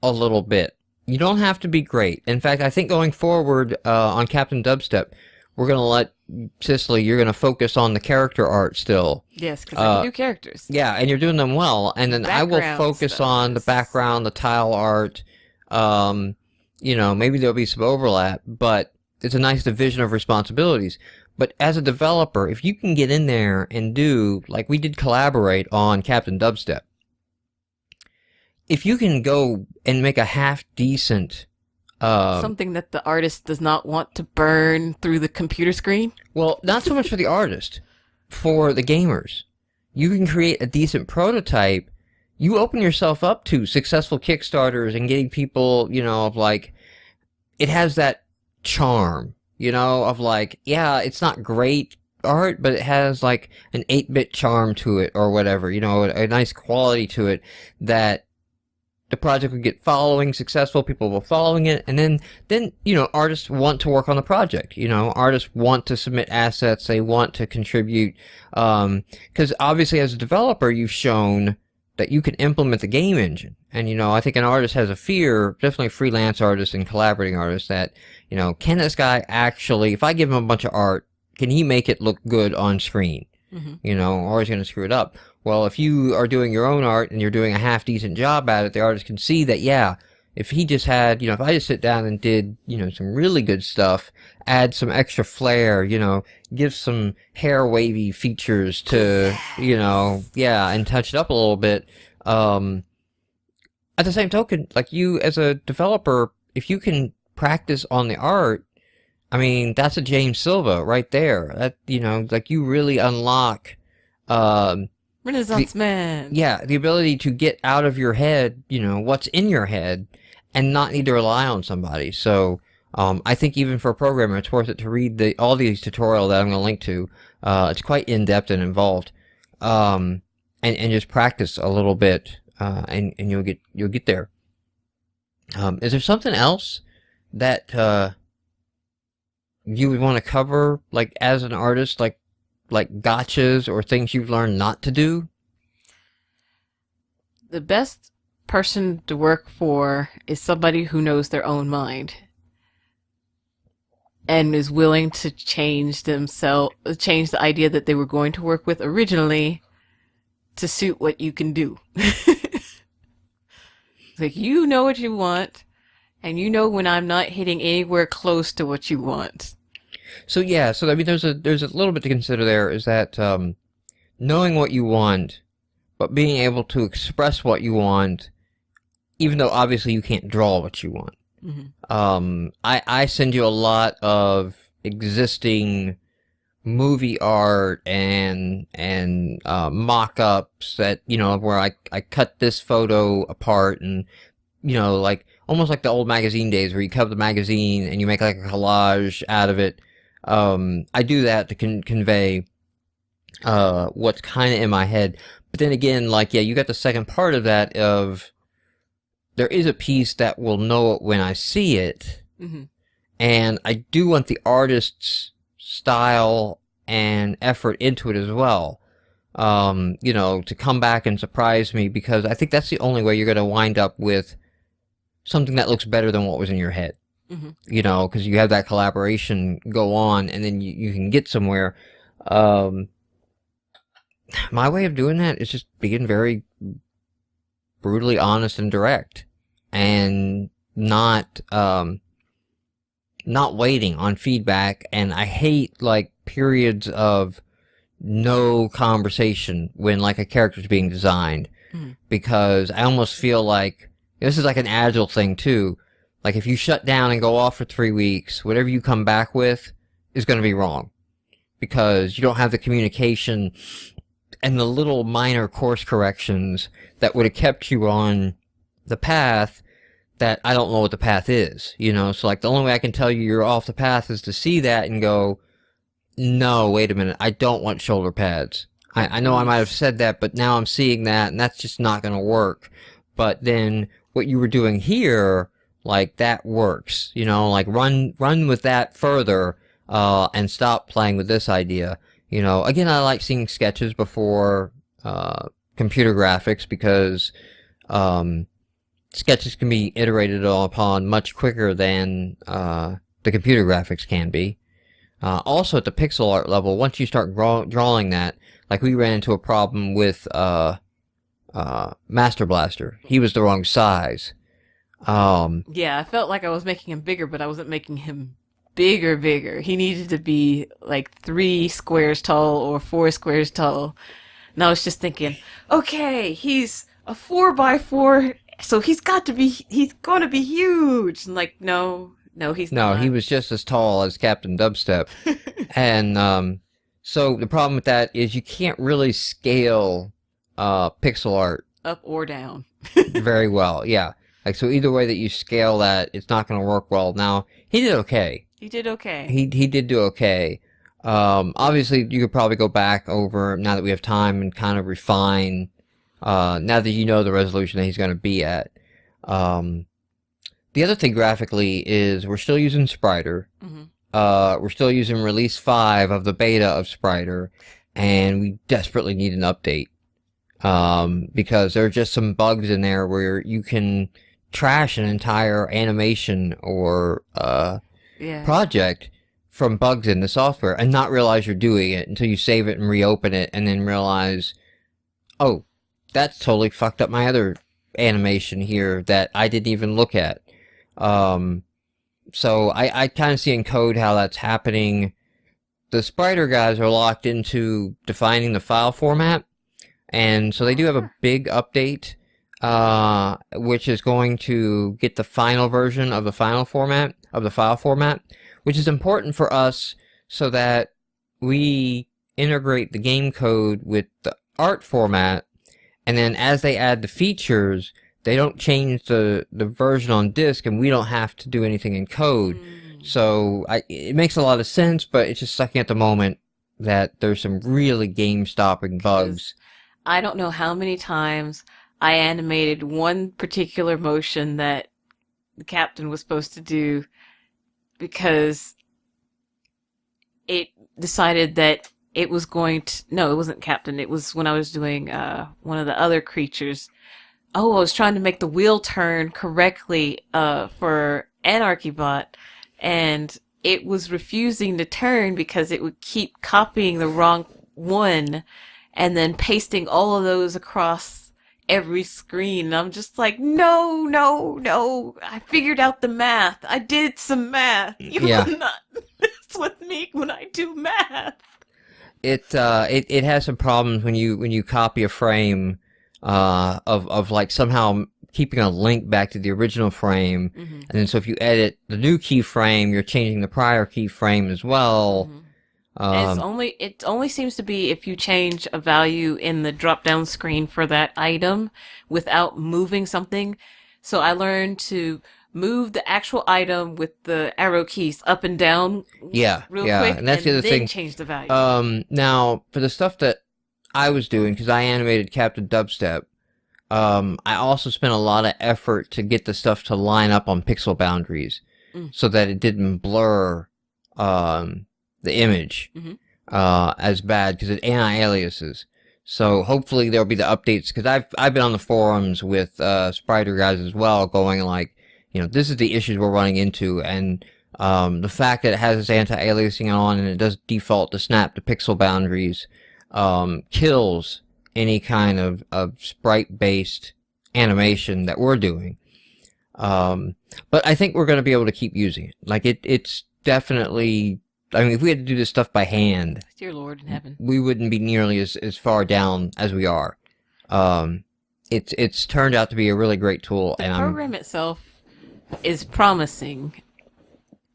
a little bit, you don't have to be great. In fact, I think going forward on Captain Dubstep, we're going to let Cicelie, you're going to focus on the character art still. Yes, because I can do characters. Yeah, and you're doing them well. And then I will focus on the background, the tile art. Maybe there'll be some overlap, but it's a nice division of responsibilities. But as a developer, if you can get in there and do, like we did collaborate on Captain Dubstep, if you can go and make a half-decent... something that the artist does not want to burn through the computer screen? Well, not so much for the artist. For the gamers. You can create a decent prototype. You open yourself up to successful Kickstarters and getting people, of like... It has that charm, of like, yeah, it's not great art, but it has like an 8-bit charm to it or whatever, a nice quality to it that the project will get following, successful, people will following it, and then artists want to work on the project, artists want to submit assets, they want to contribute, because obviously as a developer, you've shown that you can implement the game engine. And, I think an artist has a fear, definitely freelance artists and collaborating artists, that, can this guy actually, if I give him a bunch of art, can he make it look good on screen? Mm-hmm. Or he's going to screw it up. Well, if you are doing your own art and you're doing a half-decent job at it, the artist can see that, yeah, if he just had, if I just sit down and did, some really good stuff, add some extra flair, give some hair wavy features to, and touch it up a little bit. At the same token, like you as a developer, if you can practice on the art, I mean, that's a James Silva right there. That, like you really unlock, Renaissance man. Yeah, the ability to get out of your head, what's in your head and not need to rely on somebody. So, I think even for a programmer, it's worth it to read all these tutorials that I'm going to link to. It's quite in-depth and involved. And just practice a little bit, and you'll get there. Is there something else that, you would want to cover, like, as an artist, like gotchas or things you've learned not to do? The best person to work for is somebody who knows their own mind and is willing to change the idea that they were going to work with originally to suit what you can do. Like, you know what you want, and you know when I'm not hitting anywhere close to what you want. So yeah, I mean, there's a little bit to consider there, is that knowing what you want, but being able to express what you want, even though obviously you can't draw what you want. Mm-hmm. I send you a lot of existing movie art and mock-ups that, where I cut this photo apart and, like almost like the old magazine days where you cut the magazine and you make like a collage out of it. I do that to convey what's kind of in my head. But then again, like, yeah, you got the second part of that of there is a piece that will know it when I see it. Mm-hmm. And I do want the artist's style and effort into it as well. To come back and surprise me, because I think that's the only way you're going to wind up with something that looks better than what was in your head. Mm-hmm. Because you have that collaboration go on, and then you can get somewhere. My way of doing that is just being very brutally honest and direct, and not waiting on feedback. And I hate like periods of no conversation when like a character's being designed, because I almost feel like this is like an Agile thing too. Like, if you shut down and go off for 3 weeks, whatever you come back with is going to be wrong, because you don't have the communication and the little minor course corrections that would have kept you on the path that I don't know what the path is, So, like, the only way I can tell you you're off the path is to see that and go, no, wait a minute, I don't want shoulder pads. I know I might have said that, but now I'm seeing that, and that's just not going to work. But then what you were doing here, like that works. You know, like run with that further, and stop playing with this idea. You know, again, I like seeing sketches before computer graphics because sketches can be iterated upon much quicker than the computer graphics can be. Also, at the pixel art level, once you start drawing that, like we ran into a problem with Master Blaster. He was the wrong size. Yeah, I felt like I was making him bigger, but I wasn't making him bigger. He needed to be like 3 squares tall or 4 squares tall. And I was just thinking, okay, he's a 4x4, so he's going to be huge. And like, no, he's not. No, he was just as tall as Captain Dubstep. And so the problem with that is you can't really scale pixel art up or down very well. Yeah. Like, so either way that you scale that, it's not going to work well. Now, he did okay. He did okay. He did do okay. Obviously, you could probably go back over, now that we have time, and kind of refine, now that you know the resolution that he's going to be at. The other thing graphically is we're still using Spriter. Mm-hmm. We're still using release 5 of the beta of Spriter, and we desperately need an update. Because there are just some bugs in there where you can trash an entire animation or project from bugs in the software and not realize you're doing it until you save it and reopen it and then realize, oh, that's totally fucked up my other animation here that I didn't even look at. So I kind of see in code how that's happening. The Spriter guys are locked into defining the file format, and so they do have a big update, which is going to get the final version of the file format, which is important for us so that we integrate the game code with the art format, and then as they add the features, they don't change the version on disk, and we don't have to do anything in code. So it makes a lot of sense, but it's just sucking at the moment that there's some really game-stopping bugs. I don't know how many times I animated one particular motion that the captain was supposed to do because it decided that it was going to... No, it wasn't captain. It was when I was doing one of the other creatures. Oh, I was trying to make the wheel turn correctly for Anarchy Bot, and it was refusing to turn because it would keep copying the wrong one and then pasting all of those across every screen. And I'm just like, no. I figured out the math. I did some math. You will not mess with me when I do math. It has some problems when you copy a frame of like somehow keeping a link back to the original frame, and then so if you edit the new keyframe, you're changing the prior keyframe as well. It only seems to be if you change a value in the drop-down screen for that item without moving something. So I learned to move the actual item with the arrow keys up and down real quick, and that's the other thing. Change the value. Now, for the stuff that I was doing, because I animated Captain Dubstep, I also spent a lot of effort to get the stuff to line up on pixel boundaries so that it didn't blur the image as bad, because it anti-aliases. So hopefully there'll be the updates, because I've been on the forums with Spriter guys as well, going like, you know, this is the issues we're running into, and the fact that it has this anti-aliasing on and it does default to snap to pixel boundaries kills any kind of sprite-based animation that we're doing. But I think we're going to be able to keep using it. Like, it's definitely... I mean, if we had to do this stuff by hand... Dear Lord in heaven. We wouldn't be nearly as far down as we are. It's turned out to be a really great tool. The program itself is promising.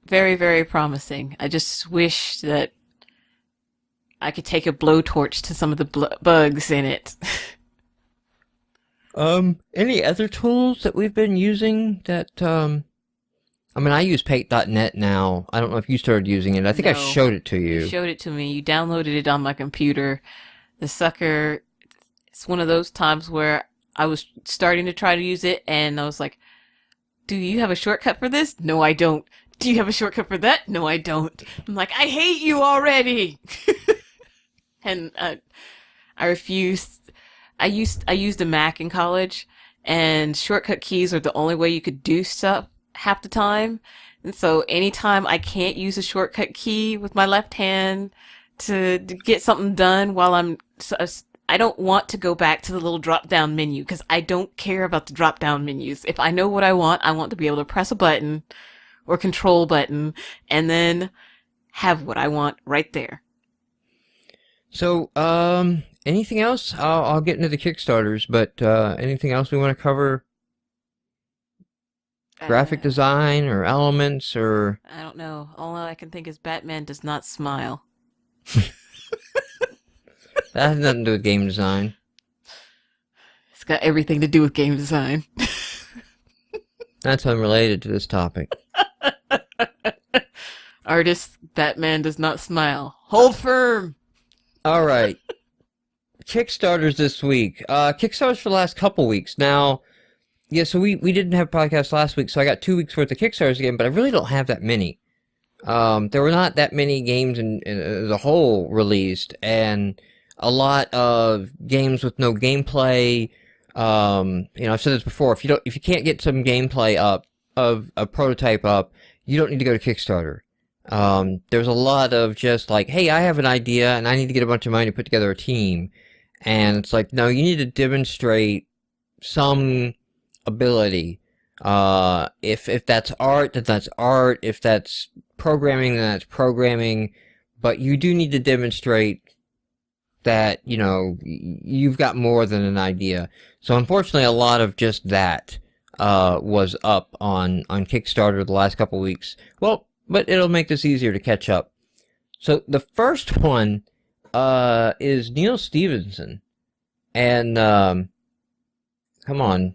Very, very promising. I just wish that I could take a blowtorch to some of the bugs in it. Any other tools that we've been using that, I mean, I use paint.net now. I don't know if you started using it. I think I showed it to you. You showed it to me. You downloaded it on my computer. The sucker, it's one of those times where I was starting to try to use it, and I was like, do you have a shortcut for this? No, I don't. Do you have a shortcut for that? No, I don't. I'm like, I hate you already. And I refused. I used a Mac in college, and shortcut keys are the only way you could do stuff half the time. And so anytime I can't use a shortcut key with my left hand to get something done while I don't want to go back to the little drop down menu because I don't care about the drop down menus. If I know what I want to be able to press a button or control button and then have what I want right there. So, anything else? I'll get into the Kickstarters, but anything else we want to cover? Graphic design or elements or... I don't know. All I can think is Batman does not smile. That has nothing to do with game design. It's got everything to do with game design. That's unrelated to this topic. Artist, Batman does not smile. Hold firm! All right. Kickstarters this week. Kickstarters for the last couple weeks. Now, yeah, so we didn't have a podcast last week, so I got 2 weeks worth of Kickstarters again, but I really don't have that many. There were not that many games as a whole released, and a lot of games with no gameplay. I've said this before. If you can't get some gameplay up of a prototype up, you don't need to go to Kickstarter. There's a lot of just like, hey, I have an idea and I need to get a bunch of money to put together a team. And it's like, no, you need to demonstrate some ability. If that's art, then that's art. If that's programming, then that's programming. But you do need to demonstrate that, you've got more than an idea. So unfortunately, a lot of just that was up on Kickstarter the last couple weeks. Well, but it'll make this easier to catch up. So the first one is Neil Stevenson. And come on,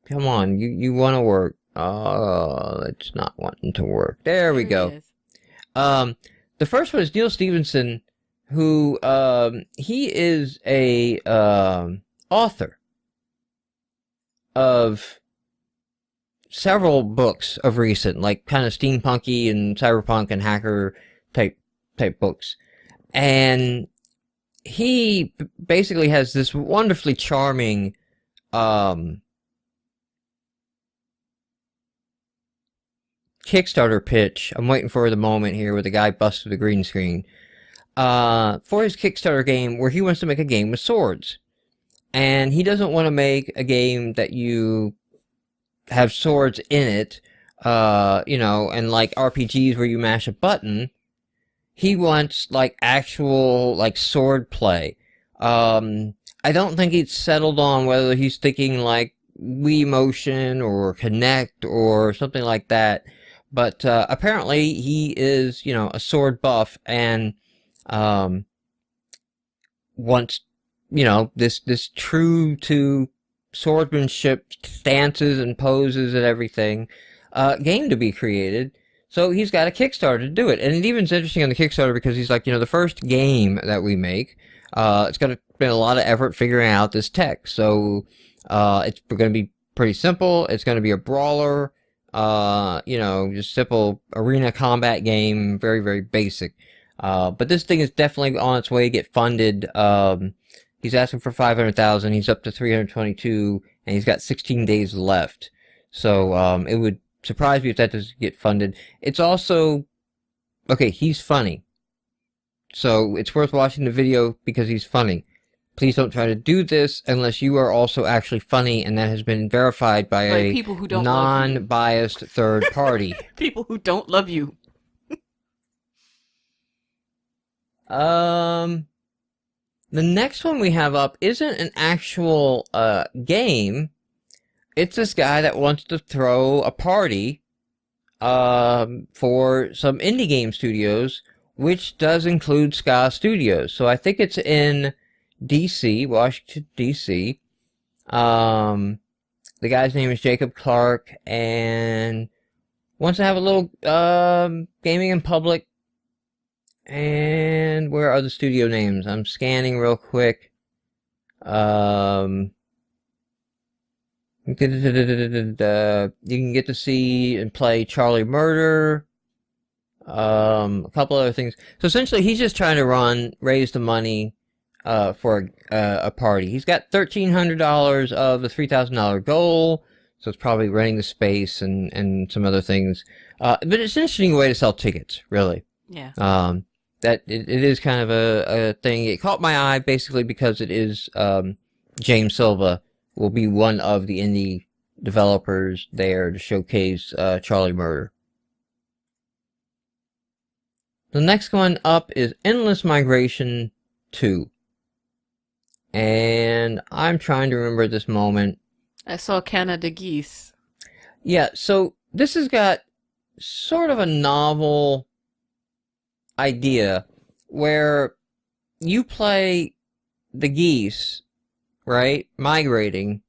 you want to work. It's not wanting to work. There we go. The first one is Neil Stevenson, who he is a author of several books of recent, like kind of steampunky and cyberpunk and hacker type books. And he basically has this wonderfully charming Kickstarter pitch. I'm waiting for the moment here where the guy busts through the green screen. For his Kickstarter game where he wants to make a game with swords. And he doesn't want to make a game that you have swords in it, and like RPGs where you mash a button. He wants like actual like sword play. I don't think he's settled on whether he's thinking like Wii Motion or Kinect or something like that. But apparently he is, a sword buff and wants, this true to swordsmanship stances and poses and everything game to be created. So he's got a Kickstarter to do it. And it even's interesting on the Kickstarter because he's like, the first game that we make, it's going to spend a lot of effort figuring out this tech. So it's going to be pretty simple. It's going to be a brawler, just simple arena combat game, very, very basic. But this thing is definitely on its way to get funded. He's asking for 500,000. He's up to 322, and he's got 16 days left. So it would surprise me if that doesn't get funded. It's also okay. He's funny, so it's worth watching the video because he's funny. Please don't try to do this unless you are also actually funny, and that has been verified by a people who don't non-biased third party. People who don't love you. The next one we have up isn't an actual game. It's this guy that wants to throw a party for some indie game studios, which does include Ska Studios. So I think it's in DC, Washington, DC. The guy's name is Jacob Clark, and wants to have a little gaming in public. And where are the studio names? I'm scanning real quick. You can get to see and play Charlie Murder, a couple other things. So essentially, he's just trying to raise the money for a party. He's got $1,300 of the $3,000 goal, so it's probably renting the space and some other things. But it's an interesting way to sell tickets, really. Yeah. That it is kind of a thing. It caught my eye basically because it is James Silva will be one of the indie developers there to showcase Charlie Murder. The next one up is Endless Migration 2. And I'm trying to remember at this moment. I saw Canada Geese. Yeah, so this has got sort of a novel idea where you play the geese, right? Migrating.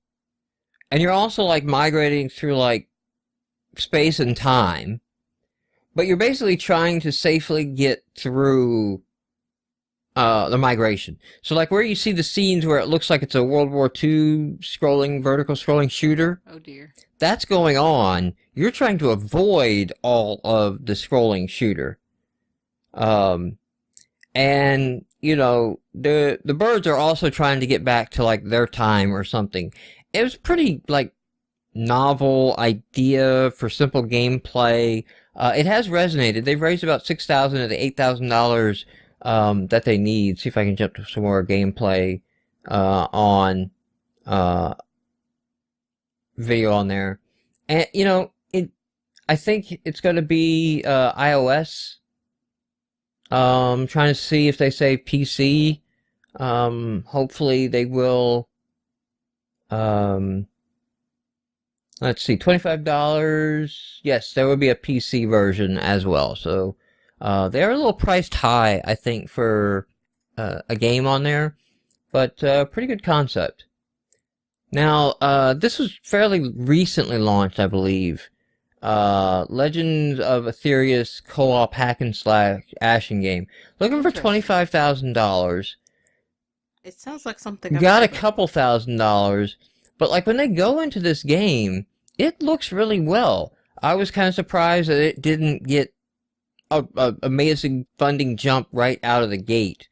And you're also like migrating through like space and time. But you're basically trying to safely get through the migration. So like where you see the scenes where it looks like it's a World War II vertical scrolling shooter. Oh dear. That's going on. You're trying to avoid all of the scrolling shooter. And, you know, the birds are also trying to get back to like their time or something. It was pretty like novel idea for simple gameplay. It has resonated. They've raised about $6,000 of the $8,000 that they need. See if I can jump to some more gameplay on video on there. And you know, I think it's going to be iOS. Trying to see if they say PC. Hopefully they will. Let's see, $25. Yes, there will be a PC version as well. So they are a little priced high, I think, for a game on there, but pretty good concept. Now, this was fairly recently launched, I believe. Legends of Aetherius co-op hack and slash action game. Looking for $25,000. It sounds like something. Got a couple $1,000s, but like when they go into this game, it looks really well. I was kind of surprised that it didn't get a amazing funding jump right out of the gate.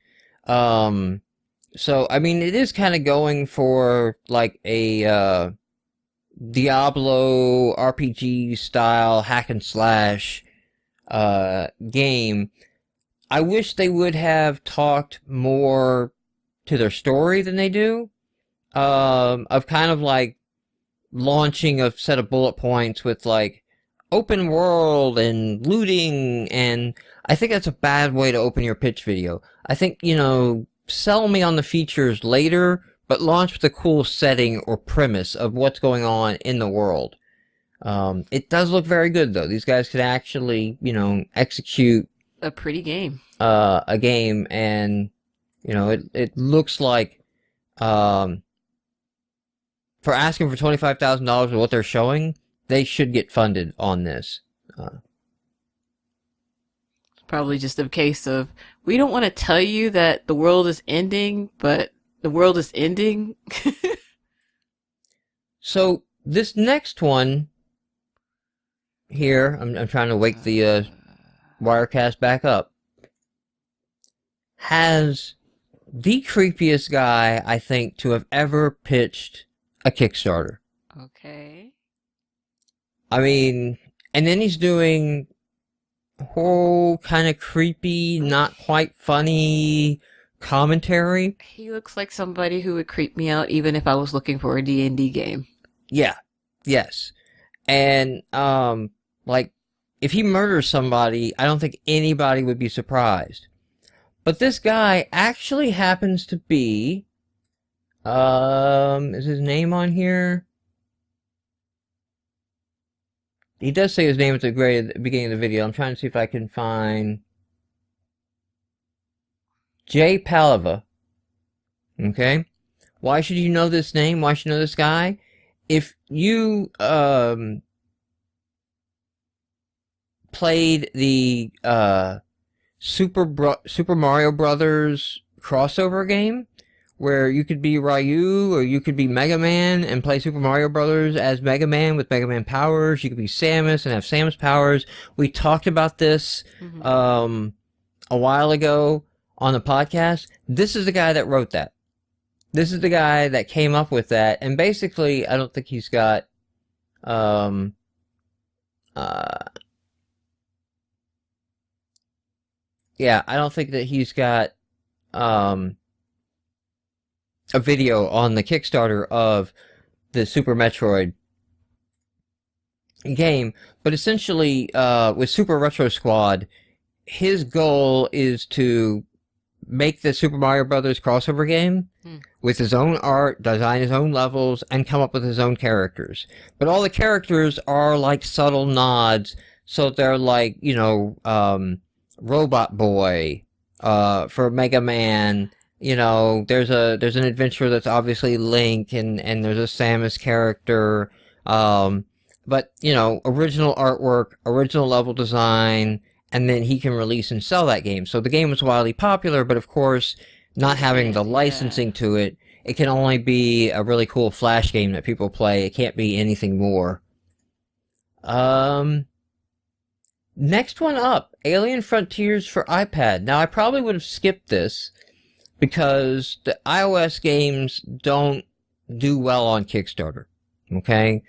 So I mean, it is kind of going for like a Diablo RPG style hack and slash game. I wish they would have talked more to their story than they do. Of kind of like launching a set of bullet points with like open world and looting, and I think that's a bad way to open your pitch video. I think, you know, sell me on the features later, but launch with a cool setting or premise of what's going on in the world. It does look very good though. These guys could actually, you know, execute a pretty game. A game, and you know, it looks like for asking for $25,000 of what they're showing, they should get funded on this. It's probably just a case of, we don't want to tell you that the world is ending, but the world is ending. So this next one here, I'm trying to wake the Wirecast back up, has the creepiest guy, I think, to have ever pitched a Kickstarter. Okay. I mean, and then he's doing whole kind of creepy, not quite funny commentary. He looks like somebody who would creep me out even if I was looking for a D&D game. Yeah. Yes. And, like, if he murders somebody, I don't think anybody would be surprised. But this guy actually happens to be, is his name on here? He does say his name at the beginning of the video. I'm trying to see if I can find Jay Paliva. Okay? Why should you know this name? Why should you know this guy? If you played the Super Mario Brothers crossover game, where you could be Ryu or you could be Mega Man and play Super Mario Brothers as Mega Man with Mega Man powers. You could be Samus and have Samus powers. We talked about this a while ago on the podcast. This is the guy that wrote that. This is the guy that came up with that. And basically, I don't think he's got yeah, I don't think that he's got a video on the Kickstarter of the Super Metroid game, but essentially with Super Retro Squad, his goal is to make the Super Mario Brothers crossover game with his own art, design his own levels, and come up with his own characters. But all the characters are like subtle nods, so they're like, you know, Robot Boy for Mega Man. You know, there's an adventure that's obviously Link, and there's a Samus character. But, you know, original artwork, original level design, and then he can release and sell that game. So the game was wildly popular, but of course, not having the licensing to it, it can only be a really cool Flash game that people play. It can't be anything more. Next one up, Alien Frontiers for iPad. Now, I probably would have skipped this because the iOS games don't do well on Kickstarter, okay?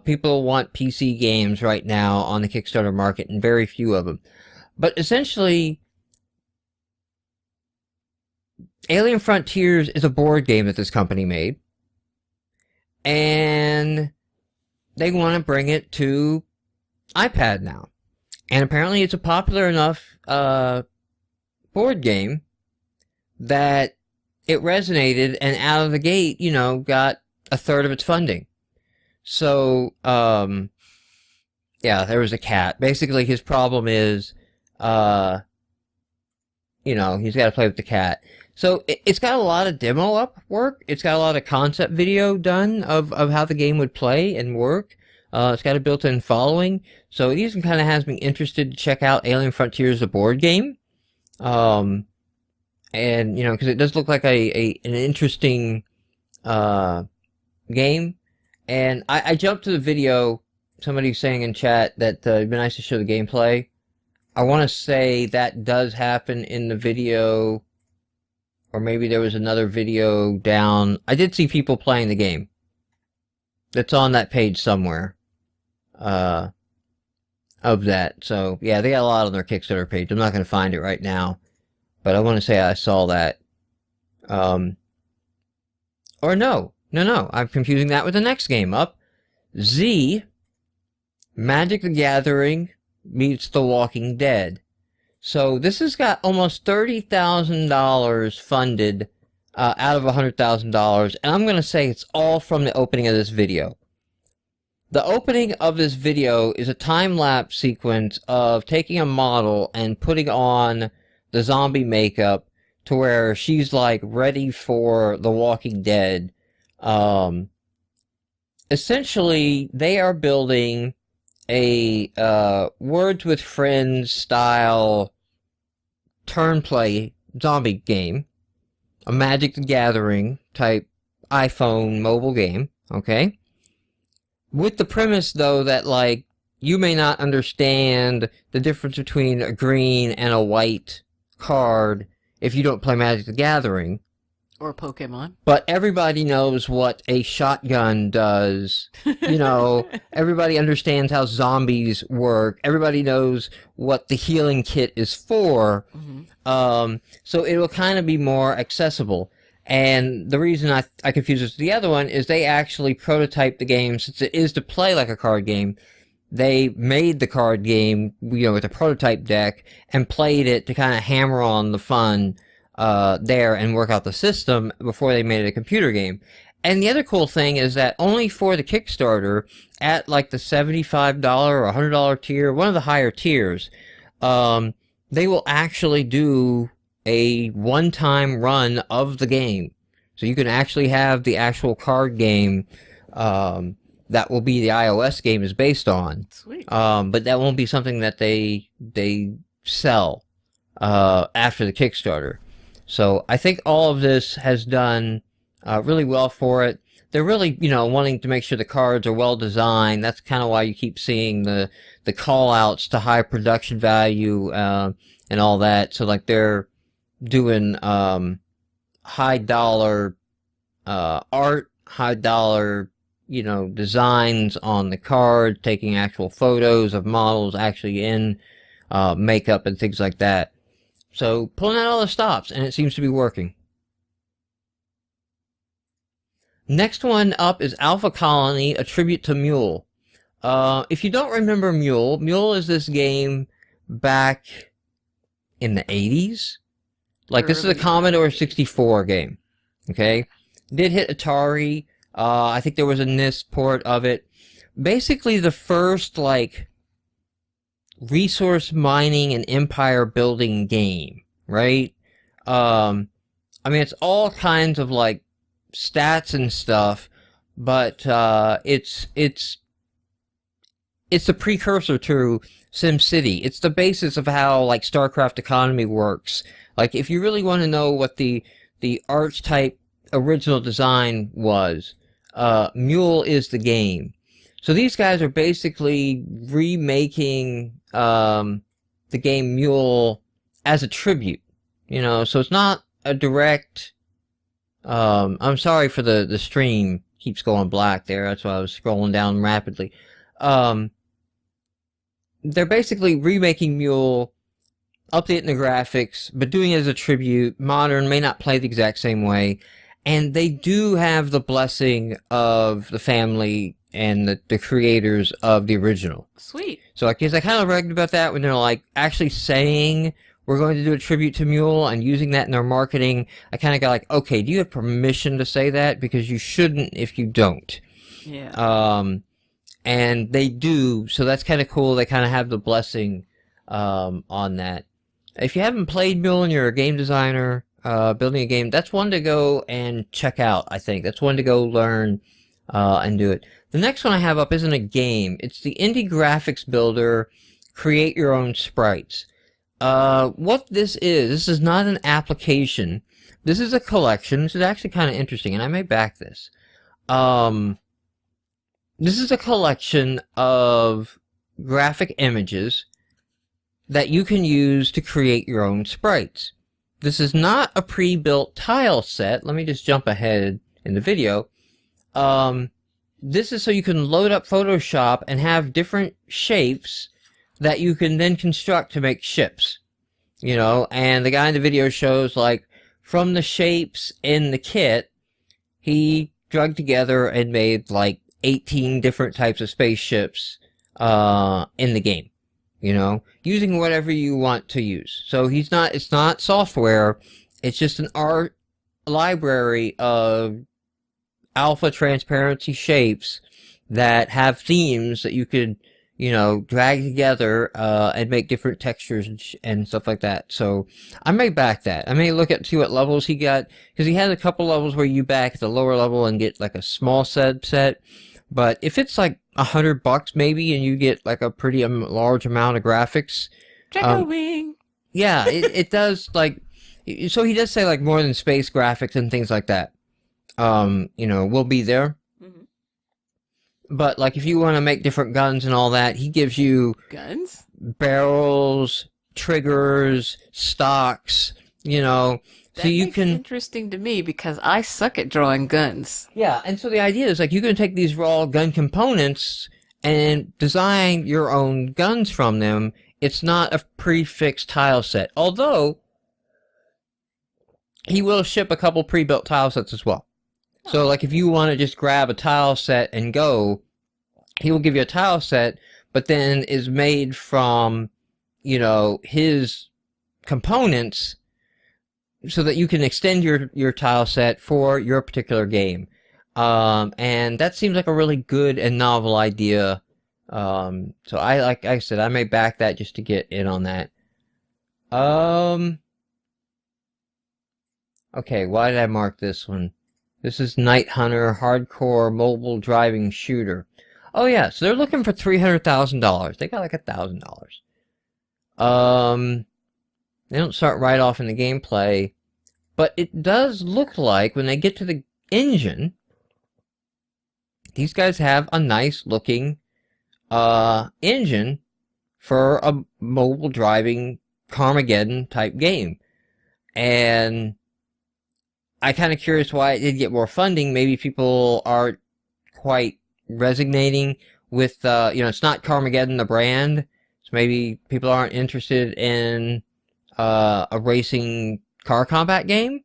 People want PC games right now on the Kickstarter market, and very few of them. But essentially, Alien Frontiers is a board game that this company made, and they want to bring it to iPad now. And apparently it's a popular enough board game that it resonated, and out of the gate, you know, got a third of its funding. So, yeah, there was a cat. Basically, his problem is, you know, he's got to play with the cat. So, it's got a lot of demo up work. It's got a lot of concept video done of how the game would play and work. It's got a built-in following. So, it even kind of has me interested to check out Alien Frontiers, the board game. And, you know, because it does look like an interesting game. And I jumped to the video. Somebody saying in chat that it'd be nice to show the gameplay. I want to say that does happen in the video, or maybe there was another video down. I did see people playing the game. That's on that page somewhere. Of that. So yeah, they got a lot on their Kickstarter page. I'm not going to find it right now, but I want to say I saw that. Or no, I'm confusing that with the next game up. Z, Magic the Gathering meets The Walking Dead. So this has got almost $30,000 funded out of $100,000, and I'm going to say it's all from the opening of this video. The opening of this video is a time-lapse sequence of taking a model and putting on the zombie makeup to where she's like ready for The Walking Dead. Essentially, they are building a Words with Friends style turn play zombie game, a Magic the Gathering type iPhone mobile game, okay? With the premise, though, that, like, you may not understand the difference between a green and a white card if you don't play Magic the Gathering. Or Pokemon. But everybody knows what a shotgun does. You know, everybody understands how zombies work. Everybody knows what the healing kit is for. Mm-hmm. So it will kind of be more accessible. And the reason I confuse this with the other one is they actually prototyped the game, since it is to play like a card game. They made the card game, you know, with a prototype deck and played it to kind of hammer on the fun there and work out the system before they made it a computer game. And the other cool thing is that only for the Kickstarter, at like the $75 or $100 tier, one of the higher tiers, they will actually do a one-time run of the game. So you can actually have the actual card game that will be the iOS game is based on. Sweet. But that won't be something that they sell after the Kickstarter. So I think all of this has done really well for it. They're really, wanting to make sure the cards are well designed. That's kind of why you keep seeing the call outs to high production value and all that. So like they're doing high dollar art, high dollar designs on the card, taking actual photos of models actually in makeup and things like that. So pulling out all the stops, and it seems to be working. Next one up is Alpha Colony, a tribute to Mule. If you don't remember Mule is this game back in the 80s. Like, this is a Commodore 64 game. Okay? Did hit Atari. I think there was a NIS port of it. Basically, the first, like, resource mining and empire building game, right? I mean, it's all kinds of, like, stats and stuff, but it's the precursor to SimCity. It's the basis of how like StarCraft economy works. Like if you really want to know what the archetype original design was, Mule is the game. So these guys are basically remaking the game Mule as a tribute. So it's not a direct. I'm sorry for the stream keeps going black there. That's why I was scrolling down rapidly. They're basically remaking Mule, updating the graphics, but doing it as a tribute. Modern may not play the exact same way. And they do have the blessing of the family and the creators of the original. Sweet. So I guess I kind of bragged about that when they're like actually saying we're going to do a tribute to Mule and using that in their marketing. I kind of got like, okay, do you have permission to say that? Because you shouldn't if you don't. Yeah. And they do, so that's kind of cool. They kind of have the blessing on that. If you haven't played Mule and you're a game designer building a game, that's one to go and check out, I think. That's one to go learn and do it. The next one I have up isn't a game. It's the indie graphics builder, Create Your Own Sprites. What this is not an application. This is a collection. This is actually kind of interesting, and I may back this. This is a collection of graphic images that you can use to create your own sprites. This is not a pre-built tile set. Let me just jump ahead in the video. This is so you can load up Photoshop and have different shapes that you can then construct to make ships. And the guy in the video shows, like, from the shapes in the kit, he drug together and made, like, 18 different types of spaceships in the game. Using whatever you want to use. So it's not software, it's just an art library of alpha transparency shapes that have themes that you could, drag together and make different textures and stuff like that. So I may back that. I may look at see what levels he got, because he has a couple levels where you back at the lower level and get like a small set. But if it's like $100 maybe, and you get like a pretty large amount of graphics, Draco Wing. Yeah, it does like. So he does say like more than space graphics and things like that. Will be there. Mm-hmm. But like if you want to make different guns and all that, he gives you guns, barrels, triggers, stocks. So you can. Interesting to me because I suck at drawing guns. Yeah, and so the idea is like you can take these raw gun components and design your own guns from them. It's not a prefixed tile set, although he will ship a couple pre-built tile sets as well. Oh. So like if you want to just grab a tile set and go, he will give you a tile set, but then is made from, his components, so that you can extend your tile set for your particular game. And that seems like a really good and novel idea. So like I said, I may back that just to get in on that. Okay, why did I mark this one? This is Night Hunter Hardcore Mobile Driving Shooter. Oh yeah, so they're looking for $300,000. They got like $1,000. They don't start right off in the gameplay, But it does look like when they get to the engine, these guys have a nice looking engine for a mobile driving Carmageddon type game. And I'm kind of curious why it did get more funding. Maybe people aren't quite resonating with, it's not Carmageddon the brand. So maybe people aren't interested in a racing car combat game.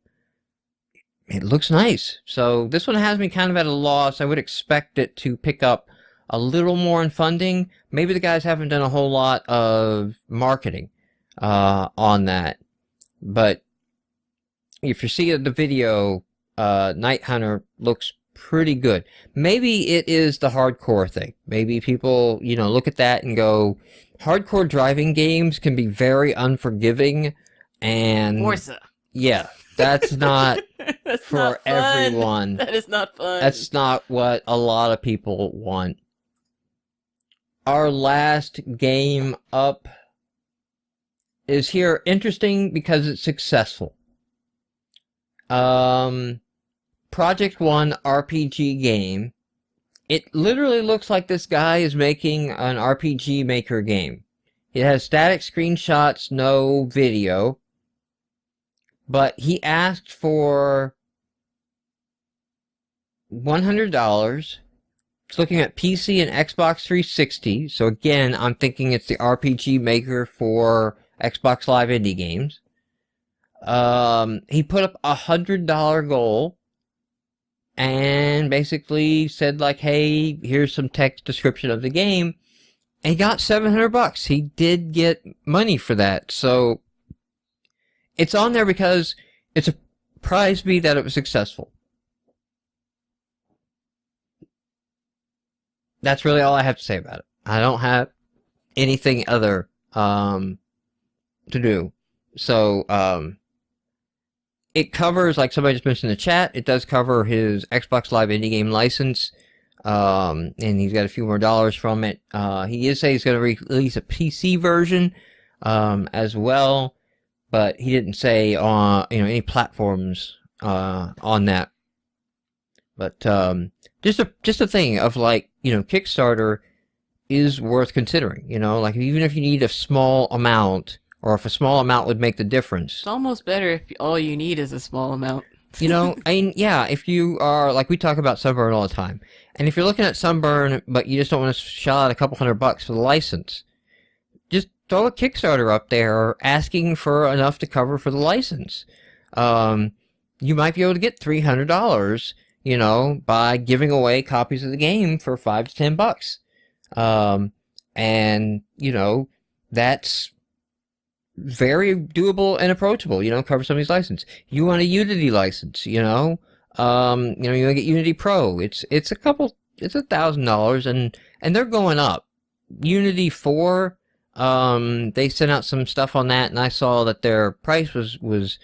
It looks nice. So this one has me kind of at a loss. I would expect it to pick up a little more in funding. Maybe the guys haven't done a whole lot of marketing on that. But if you see the video, Night Hunter looks pretty good. Maybe it is the hardcore thing. Maybe people, look at that and go, hardcore driving games can be very unforgiving. And Forza. Yeah, that's not That's for not fun. everyone. That is not fun. That's not what a lot of people want. Our last game up is here. Interesting because it's successful. Project One RPG game. It literally looks like this guy is making an RPG Maker game. It has static screenshots, no video. But he asked for $100. It's looking at PC and Xbox 360. So again, I'm thinking it's the RPG Maker for Xbox Live indie games. He put up a $100 goal and basically said like, hey, here's some text description of the game. And he got $700. He did get money for that. So it's on there because it surprised me that it was successful. That's really all I have to say about it. I don't have anything other to do. So it covers, like somebody just mentioned in the chat, it does cover his Xbox Live indie game license. And he's got a few more dollars from it. He is saying he's going to release a PC version as well. But he didn't say on any platforms on that. But just a thing of like Kickstarter is worth considering. Like even if you need a small amount, or if a small amount would make the difference. It's almost better if all you need is a small amount. If you are like we talk about Sunburn all the time, and if you're looking at Sunburn but you just don't want to shell out a couple $100 for the license, just throw a Kickstarter up there asking for enough to cover for the license. You might be able to get $300, by giving away copies of the game for $5 to $10. And, that's very doable and approachable, cover somebody's license. You want a Unity license, you want to get Unity Pro. It's $1,000 and they're going up. Unity 4, they sent out some stuff on that, and I saw that their price was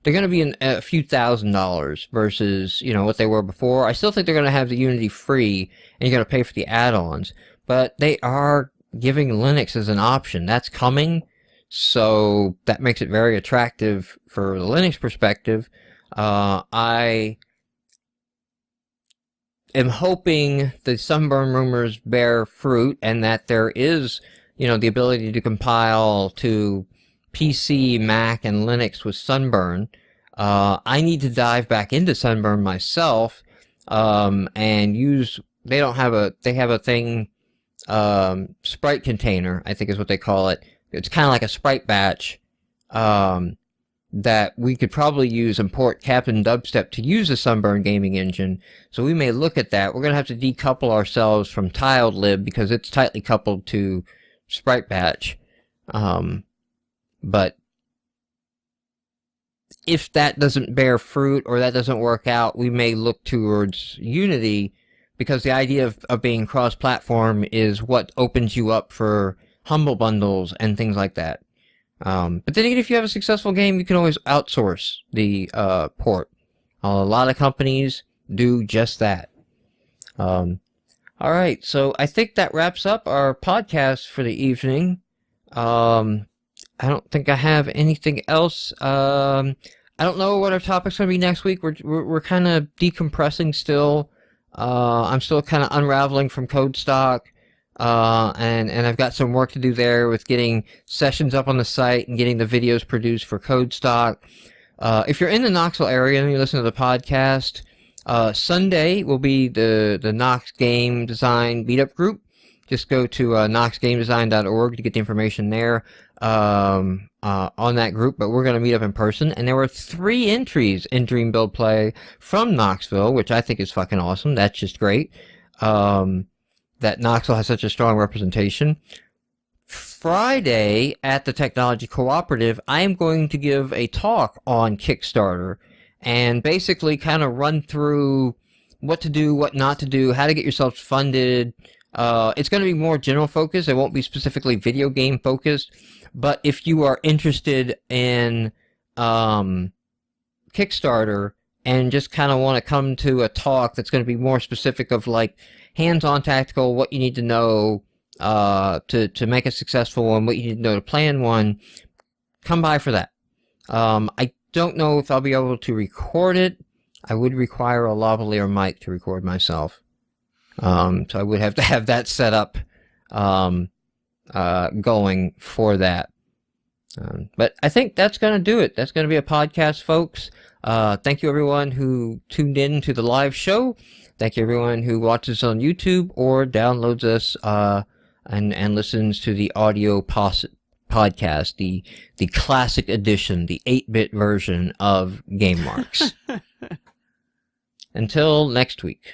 they're going to be a few $1,000s versus, what they were before. I still think they're going to have the Unity free, and you're going to pay for the add-ons. But they are giving Linux as an option. That's coming, so that makes it very attractive for the Linux perspective. I am hoping the Sunburn rumors bear fruit, and that there is the ability to compile to PC, Mac, and Linux with Sunburn. I need to dive back into Sunburn myself, and use, they have a thing, Sprite container, I think is what they call it. It's kind of like a Sprite batch, that we could probably use and port Captain Dubstep to use the Sunburn gaming engine. So we may look at that. We're going to have to decouple ourselves from TiledLib because it's tightly coupled to Sprite batch. But if that doesn't bear fruit or that doesn't work out, we may look towards Unity, because the idea of being cross-platform is what opens you up for Humble Bundles and things like that. But then again, if you have a successful game, you can always outsource the port. A lot of companies do just that. Alright, so I think that wraps up our podcast for the evening. I don't think I have anything else. I I don't know what our topic's going to be next week. We're kind of decompressing still. I'm still kind of unraveling from Code Stock. And I've got some work to do there with getting sessions up on the site and getting the videos produced for Code Stock. If you're in the Knoxville area and you listen to the podcast, Sunday will be the Knox Game Design Meetup group. Just go to knoxgamedesign.org to get the information there on that group. But we're going to meet up in person. And there were 3 entries in Dream Build Play from Knoxville, which I think is fucking awesome. That's just great. That Knoxville has such a strong representation. Friday at the Technology Cooperative, I am going to give a talk on Kickstarter and basically kind of run through what to do, what not to do, how to get yourself funded. It's going to be more general focused. It won't be specifically video game focused. But if you are interested in Kickstarter and just kind of want to come to a talk that's going to be more specific of like hands-on tactical, what you need to know to make a successful one, what you need to know to plan one, come by for that. I don't know if I'll be able to record it. I would require a lavalier mic to record myself. So I would have to have that set up going for that. But I think that's going to do it. That's going to be a podcast, folks. Thank you, everyone who tuned in to the live show. Thank you, everyone who watches on YouTube or downloads us and listens to the audio podcast, the classic edition, the 8-bit version of GameMarx. Until next week.